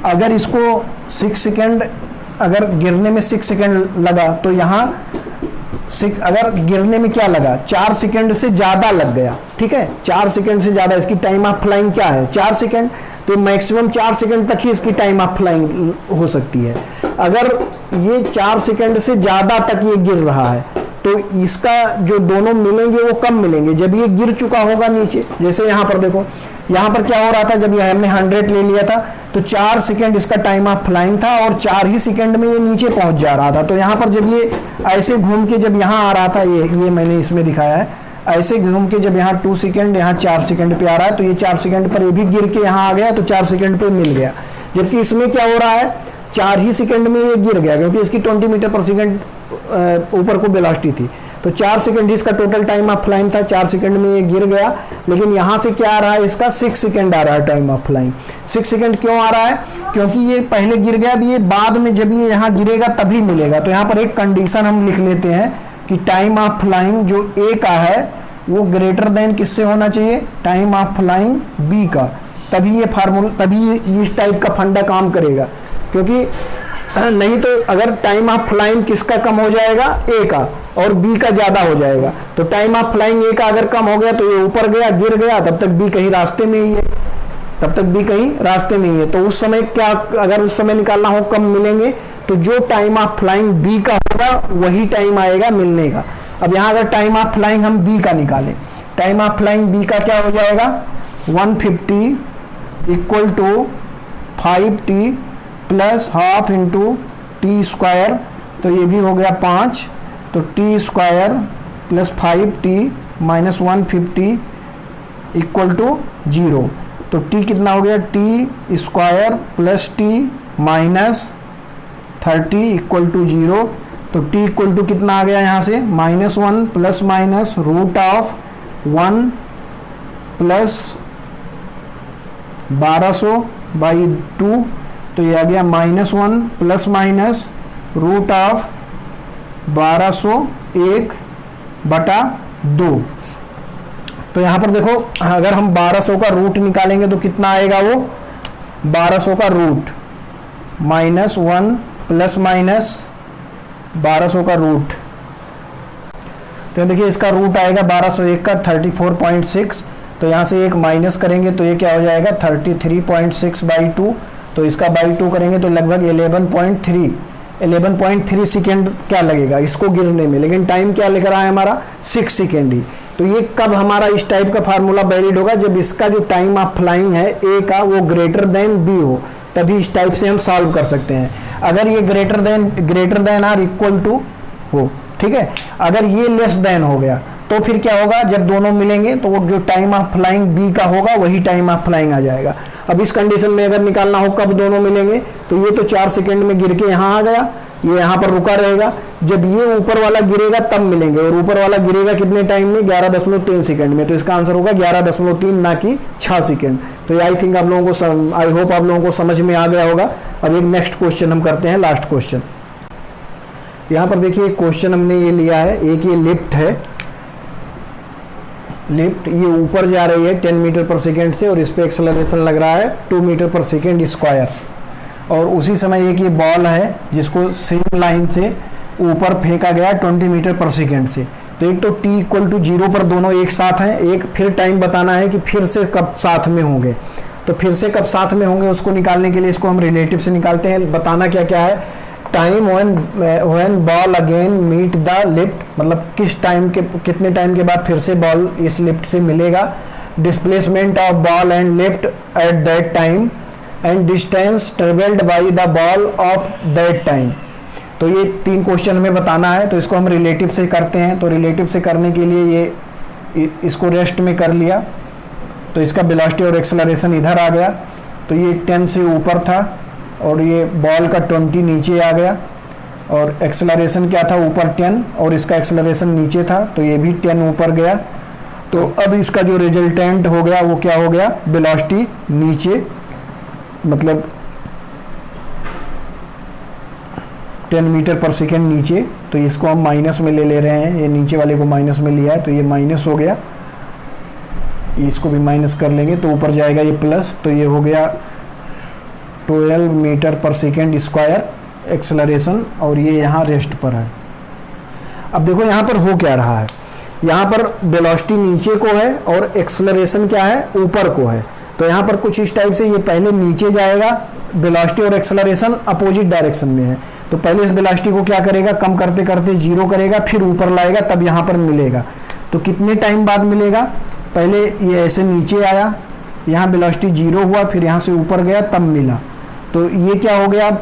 अगर इसको 6 सेकेंड, अगर गिरने में 6 सेकेंड लगा तो यहाँ अगर गिरने में क्या लगा 4 सेकेंड से ज़्यादा लग गया, ठीक है, 4 सेकेंड से ज़्यादा। इसकी टाइम ऑफ फ्लाइंग क्या है 4 सेकेंड, तो मैक्सिमम 4 सेकेंड तक ही इसकी टाइम ऑफ फ्लाइंग हो सकती है। अगर ये 4 सेकेंड से ज़्यादा तक ये गिर रहा है तो इसका जो दोनों मिलेंगे वो कब मिलेंगे? जब ये गिर चुका होगा नीचे। जैसे यहाँ पर देखो, यहाँ पर क्या हो रहा था, जब ये हमने 100 ले लिया था तो 4 सेकेंड इसका टाइम ऑफ फ्लाइंग था और 4 ही सेकेंड में ये नीचे पहुंच जा रहा था। तो यहाँ पर जब ये ऐसे घूम के जब यहाँ आ रहा था, ये मैंने इसमें दिखाया है, ऐसे घूम के जब यहाँ 2 सेकेंड यहाँ 4 सेकेंड पे आ रहा है, तो ये 4 सेकेंड पर ये भी गिर के यहाँ आ गया तो 4 सेकेंड पे मिल गया। जबकि इसमें क्या हो रहा है 4 ही सेकेंड में ये गिर गया, क्योंकि इसकी 20 मीटर पर सेकेंड ऊपर को वेलोसिटी थी, तो 4 सेकेंड इसका टोटल टाइम ऑफ फ्लाइंग था, 4 सेकेंड में ये गिर गया। लेकिन यहाँ से क्या आ रहा है, इसका 6 सेकेंड आ रहा है टाइम ऑफ फ्लाइंग। 6 सेकेंड क्यों आ रहा है? क्योंकि ये पहले गिर गया, अब ये बाद में जब ये यहाँ गिरेगा तभी मिलेगा। तो यहाँ पर एक कंडीशन हम लिख लेते हैं कि टाइम ऑफ फ्लाइंग जो ए का है वो ग्रेटर देन किससे होना चाहिए, टाइम ऑफ फ्लाइंग बी का, तभी ये फार्मूला, तभी इस टाइप का फंडा काम करेगा। क्योंकि नहीं तो अगर टाइम ऑफ फ्लाइंग किसका कम हो जाएगा, ए का, और बी का ज्यादा हो जाएगा। तो टाइम ऑफ फ्लाइंग ए का अगर कम हो गया तो ये ऊपर गया, गिर गया, तब तक बी कहीं रास्ते में ही है, तब तक बी कहीं रास्ते में ही है। तो उस समय क्या, अगर उस समय निकालना हो कम मिलेंगे, तो जो टाइम ऑफ फ्लाइंग बी का होगा वही टाइम आएगा मिलने का। अब यहाँ अगर टाइम ऑफ फ्लाइंग हम बी का निकालें, टाइम ऑफ फ्लाइंग बी का क्या हो जाएगा 150 equal to 5t plus half into T square, तो ये भी हो गया 5, तो T square plus 5t minus 150 equal to 0। तो टी कितना हो गया, T square plus T minus 30 equal to 0। तो टी इक्वल टू कितना आ गया यहाँ से -1 plus minus root of 1 plus 1200/2, तो ये आ गया -1 प्लस माइनस रूट ऑफ 1201/2। तो यहाँ पर देखो अगर हम 1200 का रूट निकालेंगे तो कितना आएगा, वो 1200 का रूट -1 प्लस माइनस 1200 का रूट, तो देखिए इसका रूट आएगा 1201 का 34.6, तो यहाँ से एक माइनस करेंगे तो ये क्या हो जाएगा 33.6/2, तो इसका बाई 2 करेंगे तो लगभग 11.3 सेकेंड क्या लगेगा इसको गिरने में। लेकिन टाइम क्या लेकर आया हमारा 6 सेकेंड ही। तो ये कब हमारा इस टाइप का फार्मूला वैलिड होगा, जब इसका जो टाइम ऑफ फ्लाइंग है ए का वो ग्रेटर देन बी हो, तभी इस टाइप से हम सॉल्व कर सकते हैं। अगर ये greater than or equal to हो, ठीक है, अगर ये लेस देन हो गया तो फिर क्या होगा, जब दोनों मिलेंगे तो वो जो टाइम ऑफ फ्लाइंग बी का होगा वही टाइम ऑफ फ्लाइंग आ जाएगा। अब इस कंडीशन में अगर निकालना हो कब दोनों मिलेंगे, तो ये तो 4 सेकेंड में गिर के यहाँ आ गया, ये यहाँ पर रुका रहेगा, जब ये ऊपर वाला गिरेगा तब मिलेंगे, और ऊपर वाला गिरेगा कितने टाइम में 11.3 सेकेंड में, तो इसका आंसर होगा 11.3 ना कि 6 सेकेंड। तो आई थिंक आप लोगों को आई होप आप लोगों को समझ में आ गया होगा। अब एक नेक्स्ट क्वेश्चन हम करते हैं, लास्ट क्वेश्चन। यहाँ पर देखिए एक क्वेश्चन हमने ये लिया है, एक ये लिफ्ट है, लिफ्ट ये ऊपर जा रही है 10 मीटर पर सेकेंड से, और इस पर एक्सेलरेशन लग रहा है 2 मीटर पर सेकेंड स्क्वायर, और उसी समय एक ये बॉल है जिसको सेम लाइन से ऊपर फेंका गया 20 मीटर पर सेकेंड से। तो एक तो t इक्वल टू 0 पर दोनों एक साथ हैं, एक फिर टाइम बताना है कि फिर से कब साथ में होंगे, तो फिर से कब साथ में होंगे उसको निकालने के लिए इसको हम रिलेटिव से निकालते हैं। बताना क्या क्या है, time when ball again meet the lift, मतलब किस टाइम के कितने टाइम के बाद फिर से बॉल इस लिफ्ट से मिलेगा, displacement of ball and lift at that time, and distance travelled by the ball of that time. तो ये 3 क्वेश्चन हमें बताना है, तो इसको हम रिलेटिव से करते हैं। तो रिलेटिव से करने के लिए ये इसको रेस्ट में कर लिया, तो इसका वेलोसिटी और एक्सेलरेशन इधर आ गया। तो ये 10 से ऊपर था और ये बॉल का 20 नीचे आ गया, और एक्सेलरेशन क्या था ऊपर 10 और इसका एक्सेलरेशन नीचे था, तो ये भी 10 ऊपर गया। तो अब इसका जो रिजल्टेंट हो गया वो क्या हो गया, वेलोसिटी नीचे, मतलब 10 मीटर पर सेकेंड नीचे। तो इसको हम माइनस में ले रहे हैं, ये नीचे वाले को माइनस में लिया है, तो ये माइनस हो गया, इसको भी माइनस कर लेंगे तो ऊपर जाएगा ये प्लस। तो ये हो गया 12 मीटर पर सेकेंड स्क्वायर एक्सेलरेशन, और ये यहाँ रेस्ट पर है। अब देखो यहाँ पर हो क्या रहा है, यहाँ पर वेलोसिटी नीचे को है और एक्सेलरेशन क्या है, ऊपर को है। तो यहाँ पर कुछ इस टाइप से ये पहले नीचे जाएगा, वेलोसिटी और एक्सेलरेशन अपोजिट डायरेक्शन में है। तो पहले इस वेलोसिटी को क्या करेगा, कम करते करते 0 करेगा, फिर ऊपर लाएगा, तब यहाँ पर मिलेगा। तो कितने टाइम बाद मिलेगा, पहले ये ऐसे नीचे आया, यहाँ वेलोसिटी 0 हुआ, फिर यहाँ से ऊपर गया, तब मिला। तो ये क्या हो गया,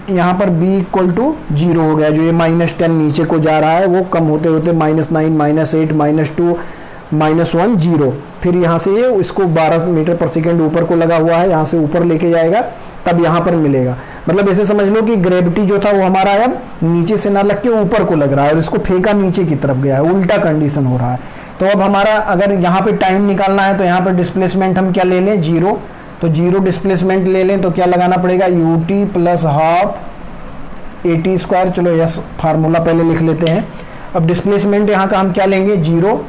यहाँ पर b इक्वल टू 0 हो गया। जो ये -10 नीचे को जा रहा है वो कम होते होते -9, -8, -2, -1, 0, फिर यहाँ से ये इसको 12 मीटर पर सेकेंड ऊपर को लगा हुआ है, यहाँ से ऊपर लेके जाएगा, तब यहाँ पर मिलेगा। मतलब ऐसे समझ लो कि ग्रेविटी जो था वो हमारा अब नीचे से ना लग के ऊपर को लग रहा है और इसको फेंका नीचे की तरफ गया है, उल्टा कंडीशन हो रहा है। तो अब हमारा अगर यहाँ पे टाइम निकालना है तो यहाँ पर डिस्प्लेसमेंट हम क्या ले लें, 0। तो 0 डिस्प्लेसमेंट ले लें तो क्या लगाना पड़ेगा, ut प्लस हाफ at²। चलो यस, फार्मूला पहले लिख लेते हैं। अब डिस्प्लेसमेंट यहाँ का हम क्या लेंगे, 0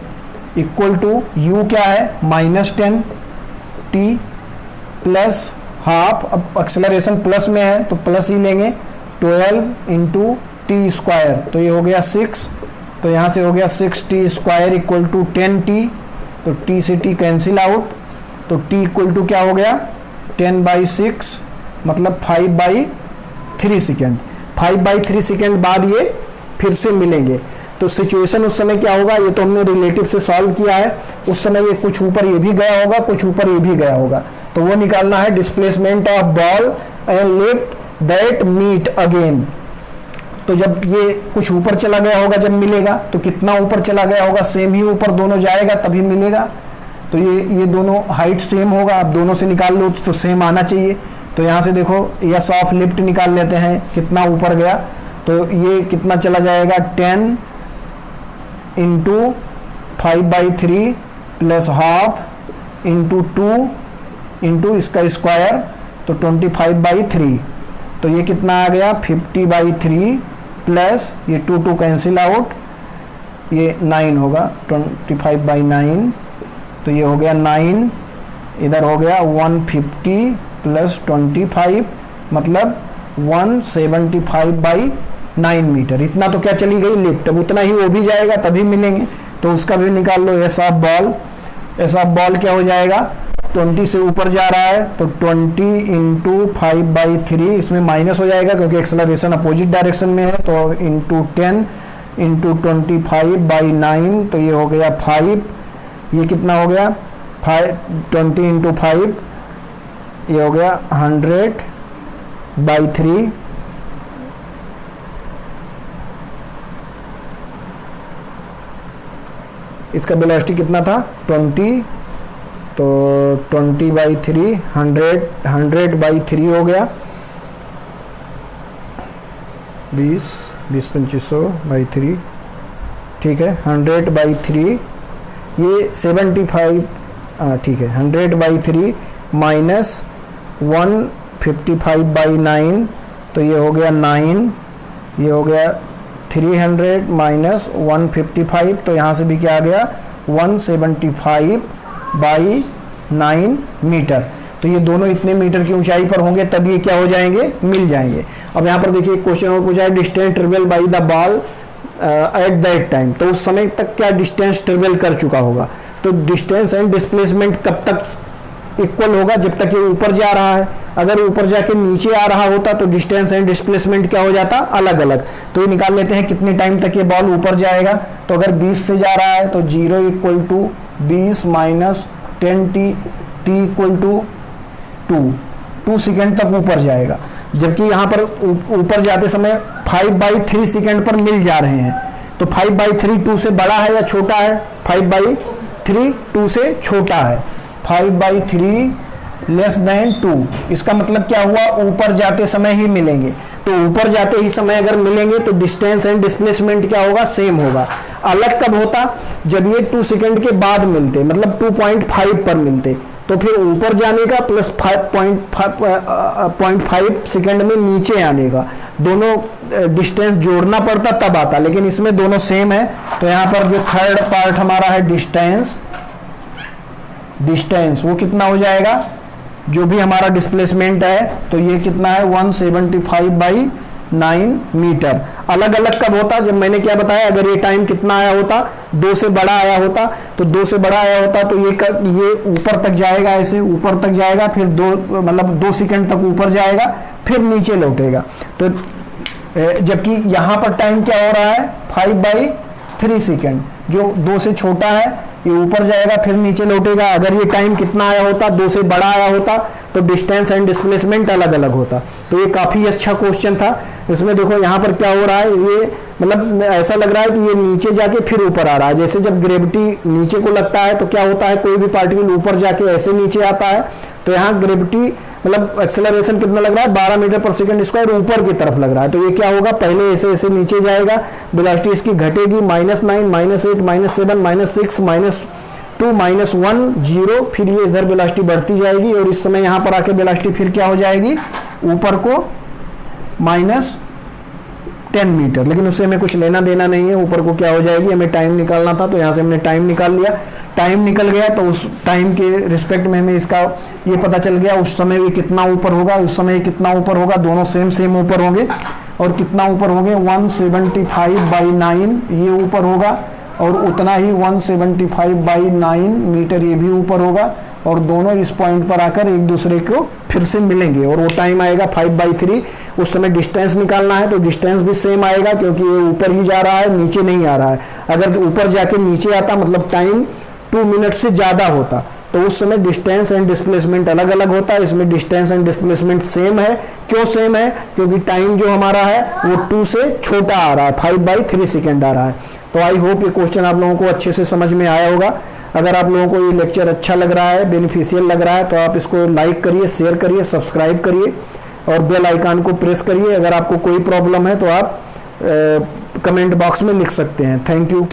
इक्वल टू u क्या है, -10 t प्लस हाफ। अब एक्सेलरेशन प्लस में है तो प्लस ही लेंगे, 12 इंटू t²। तो ये हो गया 6, तो यहाँ से हो गया 6t² इक्वल टू 10t। तो t से t कैंसिल आउट, तो t इक्वल टू क्या हो गया, 10/6, मतलब 5/3 सेकेंड। 5/3 सेकेंड बाद ये फिर से मिलेंगे। तो सिचुएशन उस समय क्या होगा, ये तो हमने रिलेटिव से सॉल्व किया है, उस समय ये कुछ ऊपर ये भी गया होगा, कुछ ऊपर ये भी गया होगा। तो वो निकालना है, displacement of ball and lift that meet again. तो जब ये कुछ ऊपर चला गया होगा जब मिलेगा, तो कितना ऊपर चला गया होगा, सेम ही ऊपर दोनों जाएगा तभी मिलेगा। तो ये दोनों हाइट सेम होगा, आप दोनों से निकाल लो तो सेम आना चाहिए। तो यहाँ से देखो यस ऑफ लिफ्ट निकाल लेते हैं, कितना ऊपर गया, तो ये कितना चला जाएगा, 10 into 5/3 plus half into 2 into इसका स्क्वायर, तो 25/3। तो ये कितना आ गया, 50/3 प्लस ये 2 कैंसिल आउट, ये 9 होगा, 25/9। तो ये हो गया 9, इधर हो गया 150 प्लस 25, मतलब 175/9 मीटर। इतना तो क्या चली गई लिफ्ट, अब उतना ही वो भी जाएगा तभी मिलेंगे। तो उसका भी निकाल लो, S of ball. S of ball क्या हो जाएगा, 20 से ऊपर जा रहा है तो 20 इंटू 5/3, इसमें माइनस हो जाएगा क्योंकि एक्सेलरेशन अपोजिट डायरेक्शन में है, तो इंटू 10 इंटू 25/9, तो ये हो गया 5। ये कितना हो गया, 20 इंटू 5, ये हो गया 100/3। इसका वेलोसिटी कितना था, 20, तो 20/3, 100/3 हो गया, 20-2500/3, ठीक है। 100/3, ये 75, ठीक है, 100/3 माइनस 155/9, तो ये हो गया 9, ये हो गया 300 माइनस 155, तो यहाँ से भी क्या आ गया, 175/9 मीटर। तो ये दोनों इतने मीटर की ऊंचाई पर होंगे तब ये क्या हो जाएंगे, मिल जाएंगे। अब यहाँ पर देखिए क्वेश्चन और पूछा है, distance travel by the ball at that time. तो उस समय तक क्या डिस्टेंस ट्रेवल कर चुका होगा। तो डिस्टेंस एंड डिस्प्लेसमेंट कब तक इक्वल होगा, जब तक ये ऊपर जा रहा है। अगर ऊपर जाके नीचे आ रहा होता तो डिस्टेंस एंड डिस्प्लेसमेंट क्या हो जाता, अलग अलग। तो ये निकाल लेते हैं कितने टाइम तक ये बॉल ऊपर जाएगा। तो अगर 20 से जा रहा है तो 0 equal to 20 minus 10t, t equal to 2, 2 second तक ऊपर जाएगा, जबकि यहाँ पर ऊपर जाते समय 5/3 सेकेंड पर मिल जा रहे हैं। तो 5/3 2 से बड़ा है या छोटा है? 5/3 2 से छोटा है। 5/3 लेस देन 2, इसका मतलब क्या हुआ? ऊपर जाते समय ही मिलेंगे। तो ऊपर जाते ही समय अगर मिलेंगे तो डिस्टेंस एंड डिस्प्लेसमेंट क्या होगा? सेम होगा। अलग कब होता? जब ये 2 सेकेंड के बाद मिलते, मतलब 2.5 पर मिलते, तो फिर ऊपर जाने का प्लस 5.5 सेकेंड में नीचे आने का, दोनों डिस्टेंस जोड़ना पड़ता तब आता, लेकिन इसमें दोनों सेम है। तो यहाँ पर जो थर्ड पार्ट हमारा है डिस्टेंस वो कितना हो जाएगा? जो भी हमारा डिस्प्लेसमेंट है तो ये कितना है? 175/9 मीटर। अलग अलग कब होता? जब मैंने क्या बताया, अगर ये टाइम कितना आया होता? 2 से बड़ा आया होता, तो 2 से बड़ा आया होता तो ये ऊपर तक जाएगा, ऐसे ऊपर तक जाएगा, फिर 2 सेकंड तक ऊपर जाएगा, फिर नीचे लौटेगा। तो जबकि यहाँ पर टाइम क्या हो रहा है? 5/3 सेकेंड। जो 2 से छोटा है ये ऊपर जाएगा, फिर नीचे लौटेगा। अगर ये टाइम कितना आया होता? 2 से बड़ा आया होता तो डिस्टेंस एंड डिस्प्लेसमेंट अलग अलग होता। तो ये काफ़ी अच्छा क्वेश्चन था। इसमें देखो यहाँ पर क्या हो रहा है, ये मतलब ऐसा लग रहा है कि ये नीचे जाके फिर ऊपर आ रहा है। जैसे जब ग्रेविटी नीचे को लगता है तो क्या होता है? कोई भी पार्टिकल ऊपर जाके ऐसे नीचे आता है, तो यहाँ ग्रेविटी मतलब एक्सेलरेशन कितना लग रहा है? 12 मीटर पर सेकंड स्क्वायर ऊपर की तरफ लग रहा है। तो ये क्या होगा? पहले ऐसे ऐसे नीचे जाएगा, वेलोसिटी इसकी घटेगी, -9, -8, -7, -6, -2, -1, 0, फिर ये इधर वेलोसिटी बढ़ती जाएगी और इस समय यहाँ पर आके वेलोसिटी फिर क्या हो जाएगी? ऊपर को -10 मीटर। लेकिन उससे हमें कुछ लेना देना नहीं है, ऊपर को क्या हो जाएगी, हमें टाइम निकालना था। तो यहाँ से हमने टाइम निकाल लिया, टाइम निकल गया तो उस टाइम के रिस्पेक्ट में हमें इसका ये पता चल गया उस समय ये कितना ऊपर होगा, उस समय ये कितना ऊपर होगा, दोनों सेम ऊपर होंगे। और कितना ऊपर होंगे? 175/9 ये ऊपर होगा, और उतना ही 175/9 मीटर ये भी ऊपर होगा, और दोनों इस पॉइंट पर आकर एक दूसरे को फिर से मिलेंगे। और वो टाइम आएगा 5/3। उस समय डिस्टेंस निकालना है तो डिस्टेंस भी सेम आएगा, क्योंकि ये ऊपर ही जा रहा है, नीचे नहीं आ रहा है। अगर ऊपर जाके नीचे आता मतलब टाइम 2 मिनट से ज़्यादा होता, तो उस समय डिस्टेंस एंड डिस्प्लेसमेंट अलग अलग होता है। इसमें डिस्टेंस एंड डिस्प्लेसमेंट सेम है। क्यों सेम है? क्योंकि टाइम जो हमारा है वो 2 से छोटा आ रहा है, 5/3 सेकेंड आ रहा है। तो आई होप ये क्वेश्चन आप लोगों को अच्छे से समझ में आया होगा। अगर आप लोगों को ये लेक्चर अच्छा लग रहा है, बेनिफिशियल लग रहा है, तो आप इसको लाइक करिए, शेयर करिए, सब्सक्राइब करिए और बेल आइकन को प्रेस करिए। अगर आपको कोई प्रॉब्लम है तो आप कमेंट बॉक्स में लिख सकते हैं। Thank you.